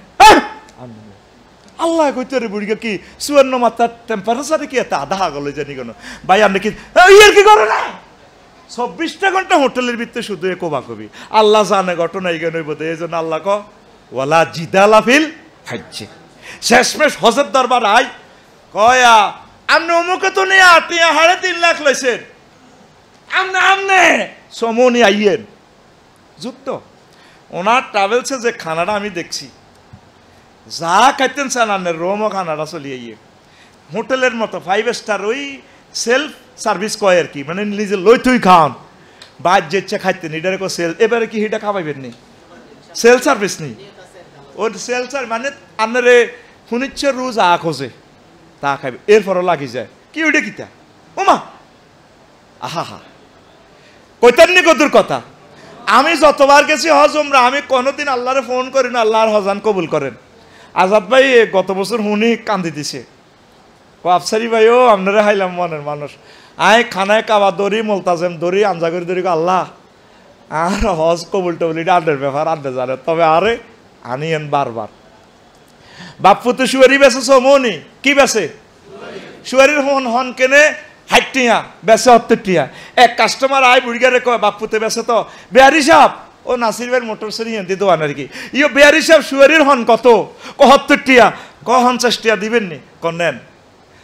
আল্লাহ কইতে রে বুড়িকে কি 54 মাত্রার টেম্পারেচারে কি এত আধা হাগলে জানি কেন ভাই আপনি কি ইয়ের কি করে না 24টা ঘন্টা হোটেলের ভিতরে শুধু এ কোবা কবি আল্লাহ জানে ঘটনা এইখানে বোধ এই জন্য আল্লাহ ক ওয়ালা জিদালা ফিল হাজ্জে শেষমেশ হজের দরবার আই কয়া আপনি অমুকে তো নিয়ে 3.5 লাখ লইছেন আমনে আমনে সমনি আইয়েন যুক্ত ওনার ট্রাভেলসে যে খানাটা আমি দেখছি যা খাইতেন সানানের রোমও খানাটা চলিয়ে আইয়ে হোটেলের মতো 5 স্টার ওই সেলফ সার্ভিস কয় আর কি মানে নিজে লই তুই খাওয়ান বাদ যেচ্ছে খাইতেন এটারে কো সেল এবারে কি এটা খাওয়াইবেন নি সেল সার্ভিস নি ওর সেল সার মানে আনারে শুনিচ্ছে রোজ আ খোঁজে তা খাইবে এরপরও লাগি যায় কি ওইটা কিতা ওমা আহা হা কইতেন নি কদুর কথা। আমি যতবার গেছি হজ উমরা আমি কোনোদিন আল্লাহরে ফোন করি না আল্লাহর হজান কবুল করেন। আজাদ ভাই গত বছর হুনি কান্দি দিছে আফসারি ভাইও আপনারা হাইলাম মনের মানুষ আয় খানায় কাবা দড়ি মোলতাজেম দড়ি আঞ্জা করে দড়ি আল্লাহ আর হজ কবুল টবুল এটা আড্ডের ব্যাপার আড্ডে জানে তবে আরে আনিয়েন বারবার বাপুতে শুয়ারি বেচেছ মনি কি বেচে শুয়ারির হন কেনে 60 টিয়া বেচে 70 টিয়া এক কাস্টমার আয় বুড়িগারে কয় বাপুতে বেচে তো বেয়ারি সাহেব ও নাসির ভাইয়ের মোটর সরি হিন্দি দোয়ান আর কি ইয়ে বেয়ারি সাহেব শুয়ারির হন কত 71 টিয়া 50 টিয়া দিবেন নি নেন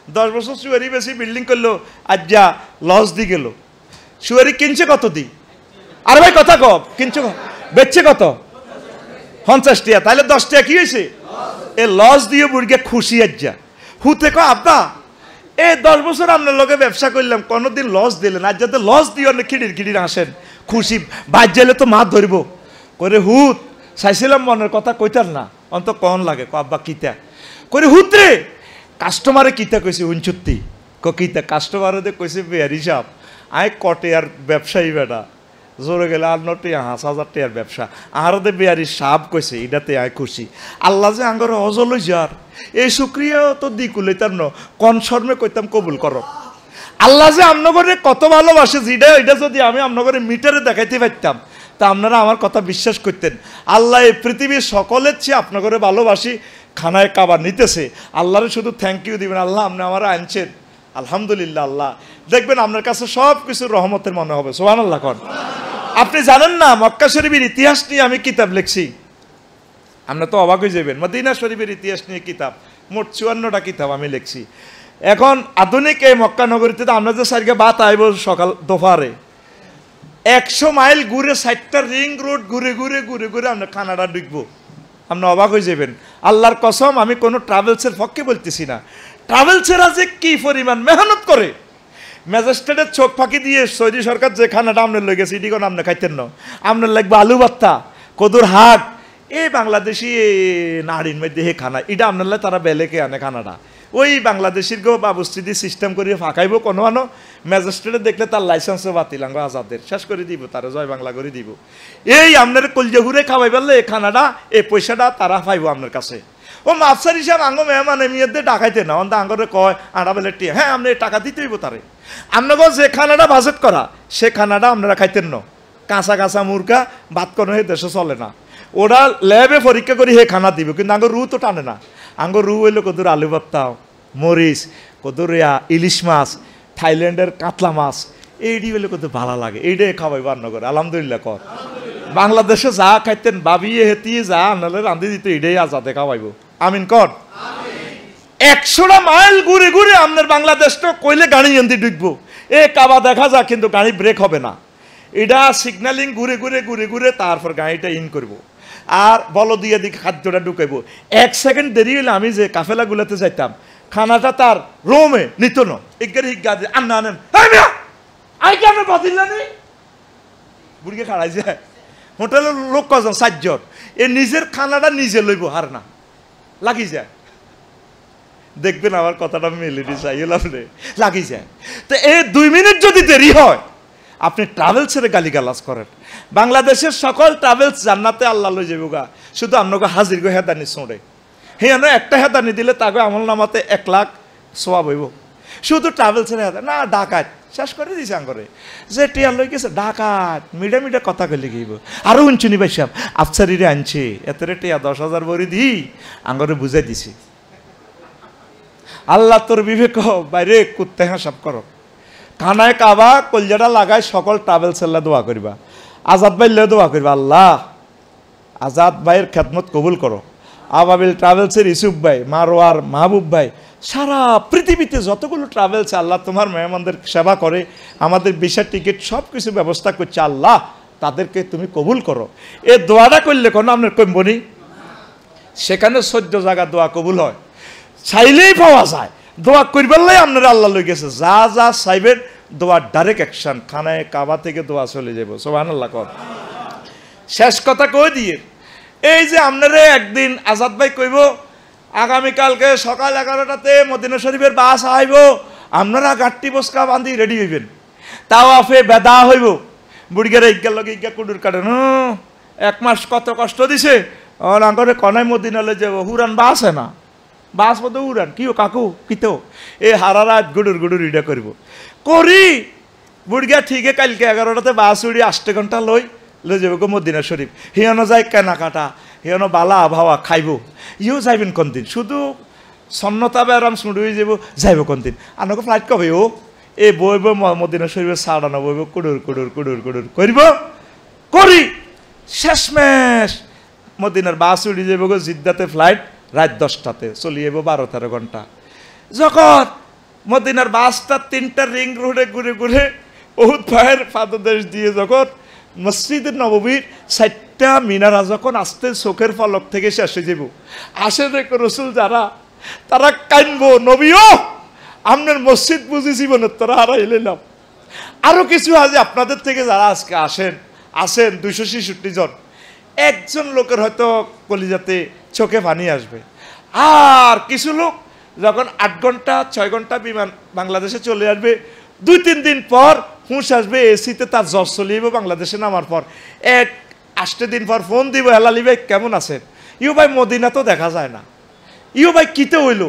10 বছর শুয়ারি বেশি বিল্ডিং করলো আজ যা লস দি গেল শুয়ারি কিনছে কত দি আরে ভাই কথা কব কিনছো বেচছে কত 50 টিয়া তাহলে 10 টিয়া কি হয়েছে এ লস দিয়ে বুড়িকে খুশি আজ যা হুতে কো আব্বা এই 10 বছর আপনার লগে ব্যবসা করলাম কোনোদিন লস দিলেন আজ যাতে লস দিও না খিড়ির আসেন খুশি বাজ যাইলে তো মা ধরব করে হুত চাইছিলাম মনের কথা কইতার না অন্ত কন লাগে আব্বা কিতা করে হুত রে কাস্টমারে কিতা কইছে উনচুত্তি কিতা কাস্টমারে কইছে বেয়ারি সাহেব আয় কটে আর ব্যবসায়ী বেটা জোরে গেলে আর 5,000 টাকার ব্যবসা আরো দে বেয়ারি সাহেব কইছে এটাতে আয় খুশি আল্লাহ যে আঙ্গর অজল যার এই শুক্রিয়া তো দিকুলে তার ন কনসর্মে কইতাম কবুল করো আল্লাহ যে আমনগরে কত ভালোবাসে যেটা এটা যদি আমি আমনগরে মিটারে দেখাইতে পারতাম তা আপনারা আমার কথা বিশ্বাস করতেন আল্লাহ এই পৃথিবীর সকলের চেয়ে আপনাগরে ভালোবাসি খানায় কাবা নিতেছে আল্লাহরে শুধু থ্যাংক ইউ দিবেন আল্লাহ আপনি আমার আনছেন আলহামদুলিল্লাহ আল্লাহ দেখবেন আপনার কাছে সব কিছু রহমতের মনে হবে সুবহানাল্লাহ কোন আপনি জানেন না মক্কা শরীফের ইতিহাস নিয়ে আমি কিতাব লিখছি আমরা তো অবাক হয়ে যাবেন মদিনা শরীফের ইতিহাস নিয়ে কিতাব মোট 54টা কিতাব আমি লিখছি এখন আধুনিক এই মক্কা নগরীতে আমরা যে সারিকে বাত আইব সকাল দোপহারে 100 মাইল ঘুরে 60টা রিং রোড ঘুরে আমরা কানাডা ঢুকবো আপনি অবাক হয়ে যাবেন আল্লাহর কসম আমি কোনো ট্রাভেলসের পক্ষে বলতেছি না ট্রাভেলসেরা যে কি পরিমাণ মেহনত করে ম্যাজিস্ট্রেটের চোখ ফাঁকি দিয়ে সৌদি সরকার যে খানাটা আপনার লই গেছে এটি কোনো আপনি খাইতেন না আপনার লাগবে আলু ভর্তা কদুর হাট এই বাংলাদেশি নারীর মধ্যে হে খানা এটা আপনার তারা বেলেকে আনে খানাটা ওই বাংলাদেশির গো বাবুস্তিদি সিস্টেম করিয়ে ফাঁকাইব কোনো আনো ম্যাজিস্ট্রেটে দেখলে তার লাইসেন্সও বাতিল আঙ্গ আজাদের শেষ করে দিব তারা জয় বাংলা করে দিব এই আপনার কলজা ঘুরে খাওয়াই পারলে এই খানাটা এই পয়সাটা তারা পাইব আপনার কাছে ও মাফসার হিসাব আঙ্গ মেহমান এমিয়াদের ডাকাইতে না অন্ত আঙ্গরে কয় আড়া বেলে টিয়া হ্যাঁ আপনি টাকা দিতে হইব তারে আপনাকে যে খানাটা বাজেট করা সে খানাটা আপনারা খাইতেন না কাঁচা মুরগা ভাত কোনো হে দেশে চলে না ওরা ল্যাবে পরীক্ষা করে হে খানা দিব কিন্তু আঙ্গ রু তো টানে না আঙ্গ রু হইলো কদুর আলু ভর্তা মরিচ কদুর ইলিশ মাছ থাইল্যান্ডের কাতলা মাছ এইটি হইলে কত ভালো লাগে এইটাই খাওয়াইব রান্না করে আলহামদুলিল্লাহ কর বাংলাদেশে যা খাইতেন বাবিয়ে হেতিয়ে যা আনালে রাঁধি দিতে এইটাই আজাদে খাওয়াইব আমিন কর 100টা মাইল ঘুরে আপনার বাংলাদেশটা কইলে গাড়ি এনতে ঢুকবো এ কাবা দেখা যাক কিন্তু গাড়ি ব্রেক হবে না এটা সিগন্যালিং ঘুরে তারপর গাড়িটা ইন করব আর বল দিয়ে দিকে খাদ্যটা ঢুকাইব 1 সেকেন্ড দেরি হলে আমি যে কাফেলাগুলোতে যাইতাম খানাটা তার রোমে নিত না এগারে হিগা দিয়ে আনেন আই কেন বাতিল না বুড়িকে খাড়াই যায় হোটেলের লোক কজন 4 জন এ নিজের খানাটা নিজে লইব হার না লাগি যায় দেখবেন আমার কথাটা মেলেনি চাইলাম রে লাগি যায় তো এই 2 মিনিট যদি দেরি হয় আপনি ট্রাভেলসের গালিগালাজ করেন বাংলাদেশের সকল ট্রাভেলস জান্নাতে আল্লাহ লই যাবো গা শুধু আপনাকে হাজির গো হেদানি ছোঁড়ে হে না একটা হেদানি দিলে তাকে আমল নামাতে 1 লাখ সোয়াব হইব শুধু ট্রাভেলসের হেদা না ডাকাত শেষ করে দিছে আঙ্গরে যে টিয়া লই গেছে ডাকাত মিডা কথা কইলে গিব আরো উঞ্চুনি বাইসাব আফসারিরে আনছে এতরে টিয়া 10,000 বড়ি দি আঙ্গরে বুঝাই দিছি আল্লাহ তোর বিবেক বাইরে কুত্তে হাসাব করো খানায় কাবা কলজাটা লাগায় সকল ট্রাভেলসের দোয়া করিবা আজাদ ভাইলে দোয়া করিবা আল্লাহ আজাদ ভাইয়ের খেদমত কবুল করো আবাবিল ট্রাভেলসের ইসুফ ভাই মারোয়ার মাহবুব ভাই সারা পৃথিবীতে যতগুলো ট্রাভেলস আল্লাহ তোমার মেহমানদের সেবা করে আমাদের ভিসা টিকিট সব কিছু ব্যবস্থা করছে আল্লাহ তাদেরকে তুমি কবুল করো এই দোয়াটা করলে কোনো আপনার কমবনি সেখানে 14 জায়গা দোয়া কবুল হয় চাইলেই পাওয়া যায় দোয়া করবেলাই আপনারা আল্লাহ লই গেছে যা চাইবেন দোয়া ডাইরেক্ট অ্যাকশন খানায় কাবা থেকে দোয়া চলে যাব সুবহানাল্লাহ কর শেষ কথা কই দিয়ে এই যে আপনারা একদিন আজাদ ভাই কইব আগামীকালকে সকাল 11টাতে মদিনা শরীফের বাস আইব আপনারা গাট্টি বসকা বাঁধি রেডি হইবেন তাও আফে বেদা হইব বুড়িগারে ইজ্ঞার লগে ইজ্ঞা কুডুর কাটেন 1 মাস কত কষ্ট দিছে আঙ্গরে কনায় মদিনালে যাব হুরান বাস না বাস মতো উড়ান কিও কাকু কিতো এ হারা রাত গুডুর ইডা করব করি বুড়িয়া ঠিকই কালকে 11টাতে বাস উড়ি 8 ঘন্টা লই যাব গো মদিনা শরীফ হিয়ানো যায় কেনাকাটা হেন বালা আবহাওয়া খাইব ইও যাইবেন কোন দিন শুধু সন্নতা বেরাম শুরু হয়ে যাব যাইব কোন দিন আনকে ফ্লাইট কবে ও এ বইব মদিনা শরীফে সাড়ানো বইব কুড়ুর কুড়ুর কুড়ুর কুড়ুর করব করি শেষমেশ মদিনার বাস উড়ে যাব গো জিদ্দাতে ফ্লাইট রাত 10টাতে চলে যাব 12-13 ঘন্টা যখন মদিনার বাসটা 3টা রিং রোডে ঘুরে ঘুরে বহুত ভাইয়ের পাদদেশ দিয়ে যখন মসজিদে নববীর 4টা মিনারা যখন আসতে চোখের ফলক থেকে শেষ হয়ে যাব আসে রেখে রসুল যারা তারা কানবো নবীও আপনার মসজিদ বুঝি জীবনের তারা হারাইলাম আরো কিছু আছে আপনাদের থেকে যারা আজকে আসেন 266 জন একজন লোকের হয়তো কলিজাতে চোখে পানি আসবে আর কিছু লোক যখন 8 ঘন্টা 6 ঘন্টা বিমান বাংলাদেশে চলে আসবে 2-3 দিন পর হুঁশ আসবে এসিতে তার জ্বর চলিয়ে বাংলাদেশে নামার পর 8 দিন পর ফোন দিব হেলালি ভাই কেমন আছেন ইউ ভাই মদিনা তো দেখা যায় না ইউ ভাই কিতে হইল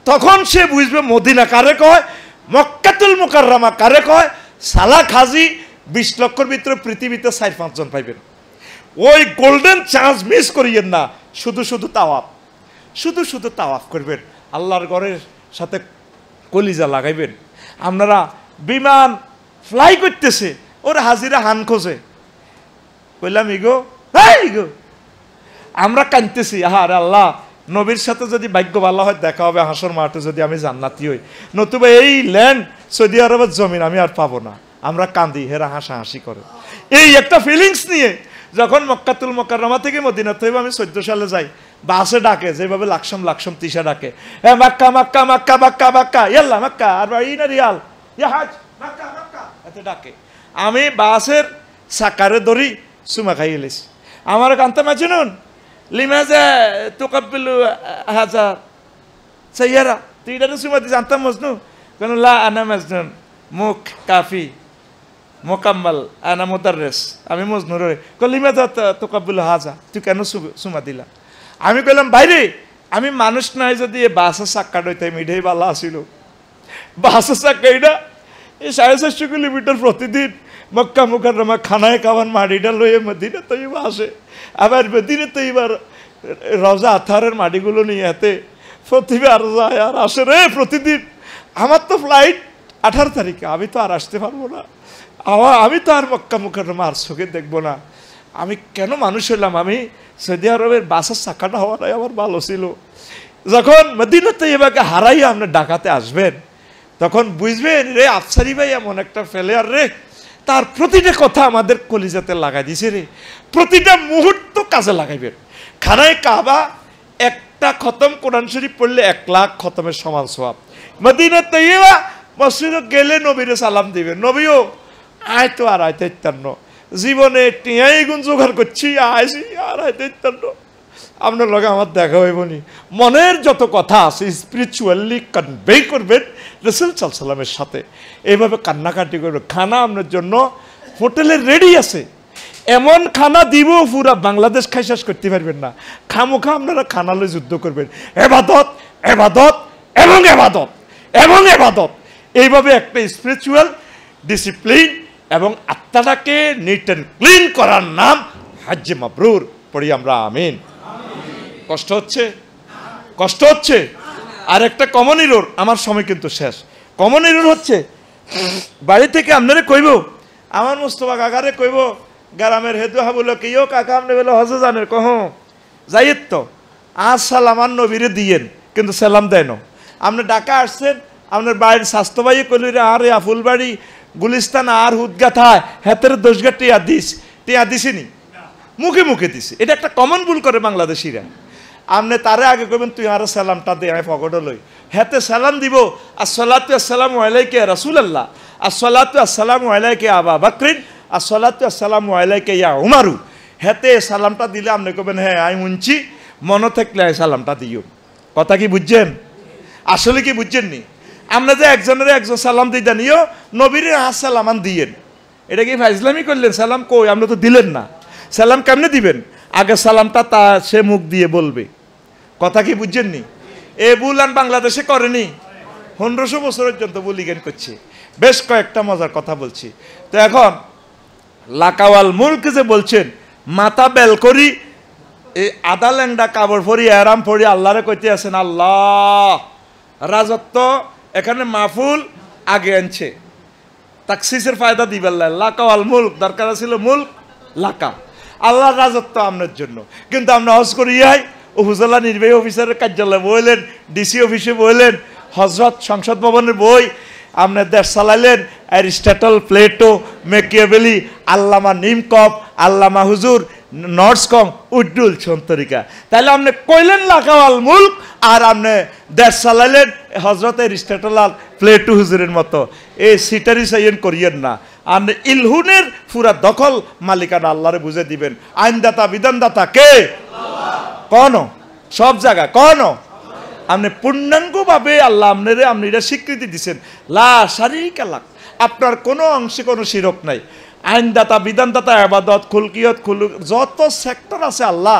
তখন সে বুঝবে মদিনা কারে কয় মক্কাতুল মুকাররমা কারে কয় সালা খাজি 20 লক্ষর ভিতরে পৃথিবীতে 4-5 জন পাইবেন ওই গোল্ডেন চান্স মিস করিয়েন না শুধু শুধু তাওয়াফ করবেন আল্লাহর ঘরের সাথে কলিজা লাগাইবেন আপনারা বিমান ফ্লাই করতেছে ওর হাজিরা হান খোঁজে কইলাম ইগো আমরা কাঁদতেছি আরে আল্লাহ নবীর সাথে যদি ভাগ্য ভালো হয় দেখা হবে হাসর মাঠে যদি আমি জান্নাতি হই নতুবা এই ল্যান্ড সৌদি আরবের জমিন আমি আর পাবো না আমরা কান্দি হেরা হাসাহাসি করে এই একটা ফিলিংস নিয়ে যখন মক্কাতুল মুকাররমা থেকে মদিনাতে হইব আমি 14 সালে যাই বাসে ডাকে যেভাবে লাকসাম তিশা ডাকে এ মাক্কা মাক্কা মাক্কা মাক্কা মাক্কা ইয়াল্লা মাক্কা আর ইনা রিয়াল ইয়া হাজ মাক্কা মাক্কা এতে ডাকে আমি বাসের সাকারে ধরি সুমা খাই গেলেছি আমার কান্তা মাজনুন লিমাজা তুকাব্বিলু হাজার সাইয়ারা তুই এটা সুমা দি জানতাম মজনু কেন লা আনা মাজনুন মুখ কাফি মোকাম্মল আনা মুদাররিস আমি মজনু রে কলিমাজা তুকাব্বিলু হাজা তুই কেন সুমা দিলা আমি কইলাম ভাইরে আমি মানুষ নাই যদি এ বাসের চাক্কা ডইতাম এটাই ভালো আসিল বাসের চাক্কা এটা এই 450 কিলোমিটার প্রতিদিন মক্কা মুকাররমা খানায় খাওয়ান মাটিটা লইয়ে মদিনা তৈবা আসে আবার মদিনা তৈবার রওজা আথারের মাটিগুলো নিয়ে হাতে প্রতিবার যায় আর আসে রে প্রতিদিন আমার তো ফ্লাইট 18 তারিখে আমি তো আর আসতে পারবো না আমি তো আর মক্কা মুকাররমা আর চোখে দেখবো না আমি কেন মানুষ হইলাম আমি সৌদি আরবের বাসের চাকাটা হওয়াটাই আমার ভালো ছিল যখন মদিনা তৈবাকে হারাইয়া আপনি ঢাকাতে আসবেন তখন বুঝবেন রে আফসারি ভাই এমন একটা ফেলিয়ার রে তার প্রতিটা কথা আমাদের কলিজাতে লাগাই দিছে রে প্রতিটা মুহূর্ত কাজে লাগাইবেন খানায় কাবা একটা খতম কোরআন শরীফ পড়লে 1 লাখ খতমের সমান সওয়াব মদিনা তৈবা মসজিদে গেলে নবীরে সালাম দিবেন নবীও আয় তো আর আইতে ইত্যান্ন জীবনে টিয়াই গুণ জোগাড় করছি আইসি আর আইতে ইত্যান্ন আপনার লগে আমার দেখা হইব নি মনের যত কথা আছে স্পিরিচুয়ালি কনভে করবেন রাসূল সাল্লাল্লাহু আলাইহি ওয়াসাল্লামের সাথে এইভাবে কান্নাকাটি করবে খানা আপনার জন্য হোটেলে রেডি আছে এমন খানা দিব পুরা বাংলাদেশ খাই শেষ করতে পারবেন না খামোখা আপনারা খানা লই যুদ্ধ করবেন ইবাদত ইবাদত এবং ইবাদত এবং ইবাদত এইভাবে একটা স্পিরিচুয়াল ডিসিপ্লিন এবং আত্মাটাকে নিট অ্যান্ড ক্লিন করার নাম হজ্জে মাবরুর পড়ি আমরা আমিন কষ্ট হচ্ছে আর একটা কমন এরর আমার সময় কিন্তু শেষ কমন এরর হচ্ছে বাড়ি থেকে আপনারে কইব আমার মুস্তফা কাকারে কইব গ্রামের হেতু হাবুল কেউ কাকা আপনি বলে হজে জানের কহ যাইত তো আজ সালামান নবীরে দিয়েন কিন্তু সালাম দেন আপনি ঢাকা আসছেন আপনার বাড়ির স্বাস্থ্য ভাইয়ে কইলি রে আরে আফুল বাড়ি গুলিস্তান আর হুদগা থায় হেতের দোষগা টিয়া দিছিনি মুখে মুখে দিছি এটা একটা কমন ভুল করে বাংলাদেশিরা আপনি তারে আগে কইবেন তুই আর সালামটা দে আমি পকেটে লই হেতে সালাম দিব আসসালাতু আসসালামু আলাইকা রাসূলুল্লাহ আসসালাতু আসসালামু আলাইকা আবা বকরিন আসসালাতু আসসালামু আলাইকা ইয়া উমারু হেতে সালামটা দিলে আপনি কইবেন হ্যাঁ আমি শুনছি মনে থাকলে সালামটা দিও কথা কি বুঝছেন আসলে কি বুঝছেন নি আমরা যে একজন সালাম দিই জানিও নবীর সালামান দিয়েন এটা কি ফাইজলামি করলেন সালাম কই আপনি তো দিলেন না সালাম কেমনে দিবেন আগে সালামটা তা সে মুখ দিয়ে বলবে কথা কি বুঝছেন নি এ বুলান বাংলাদেশে করেনি 1500 বছর পর্যন্ত বুলি জ্ঞান করছে বেশ কয়েকটা মজার কথা বলছি তো এখন লাকাওয়াল মুলক যে বলছেন মাথা বেল করি এই আদা ল্যাংডা কাপড় পরি আরাম পরি আল্লাহরে কইতে আছেন, আল্লাহ রাজত্ব এখানে মাহফুল আগে আনছে, তাকসিসের ফায়দা দিবেন লাকা আল মুলক, দরকার ছিল মুলক লাকা, আল্লাহর রাজত্ব আপনার জন্য। কিন্তু আমরা হজ করি উপজেলা নির্বাহী অফিসারের কার্যালয়ে বইলেন, ডিসি অফিসে বইলেন, হজরত সংসদ ভবনের বই, আপনি দেশ চালাইলেন অ্যারিস্টটল, প্লেটো, মেকিয়াভেলি, আল্লামা নিমকপ, আল্লামা হুজুর, নর্সকম, উড্ডুল সন্তরিকা। তাহলে আপনি কইলেন লাকাওয়াল মুলক আর আপনি দেশ চালাইলেন হজরত অ্যারিস্টটল আর প্লেটো হুজুরের মতো। এই সিটারি সাইয়েন করিয়েন না। আপনি ইলহুনের পুরা দখল মালিকানা আল্লাহরে বুঝে দিবেন। আইনদাতা বিধানদাতা কে? কোন সব জায়গায় কোন? আপনি পূর্ণাঙ্গভাবে আল্লাহ আপনারা স্বীকৃতি দিচ্ছেন, লা শারীকা লাক, আপনার কোনো অংশে কোনো শিরক নাই। আইনদাতা বিধানদাতা ইবাদত খুলকিয়ত খুলুক যত সেক্টর আছে আল্লাহ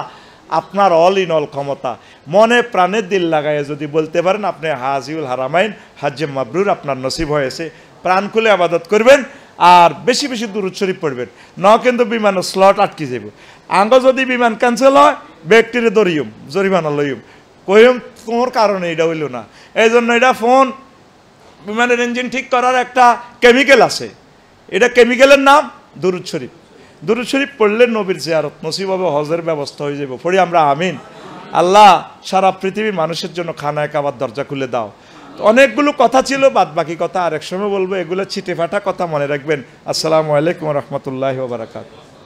আপনার অল ইন অল ক্ষমতা। মনে প্রাণে দিল লাগায় যদি বলতে পারেন আপনি হাজিউল হারামাইন হাজ্জে মাবরুর আপনার নসিব হয়েছে, প্রাণ খুলে ইবাদত করবেন আর বেশি বেশি দুরূদ শরীফ পড়বেন। ন কিন্তু বিমানের স্লট আটকে যাব। আঙ্গ যদি বিমান ক্যান্সেল হয় ব্যক্তিরে দরিয়ম জরিমানা লইম কইম তোমার কারণে এটা হইল না। এই জন্য এটা ফোন বিমানের ইঞ্জিন ঠিক করার একটা কেমিক্যাল আছে, এটা কেমিক্যালের নাম দুরূদ শরীফ। দুরূদ শরীফ পড়লে নবীর জিয়ারত নসিব হবে, হজের ব্যবস্থা হয়ে যাব। পড়ি আমরা আমিন। আল্লাহ সারা পৃথিবী মানুষের জন্য খানায় কাবার দরজা খুলে দাও। অনেকগুলো কথা ছিল, বাদ বাকি কথা আরেক সময় বলবো। এগুলো ছিটে ফাটা কথা মনে রাখবেন। আসসালামু আলাইকুম রহমতুল্লাহি ওয়া বারাকাতুহু।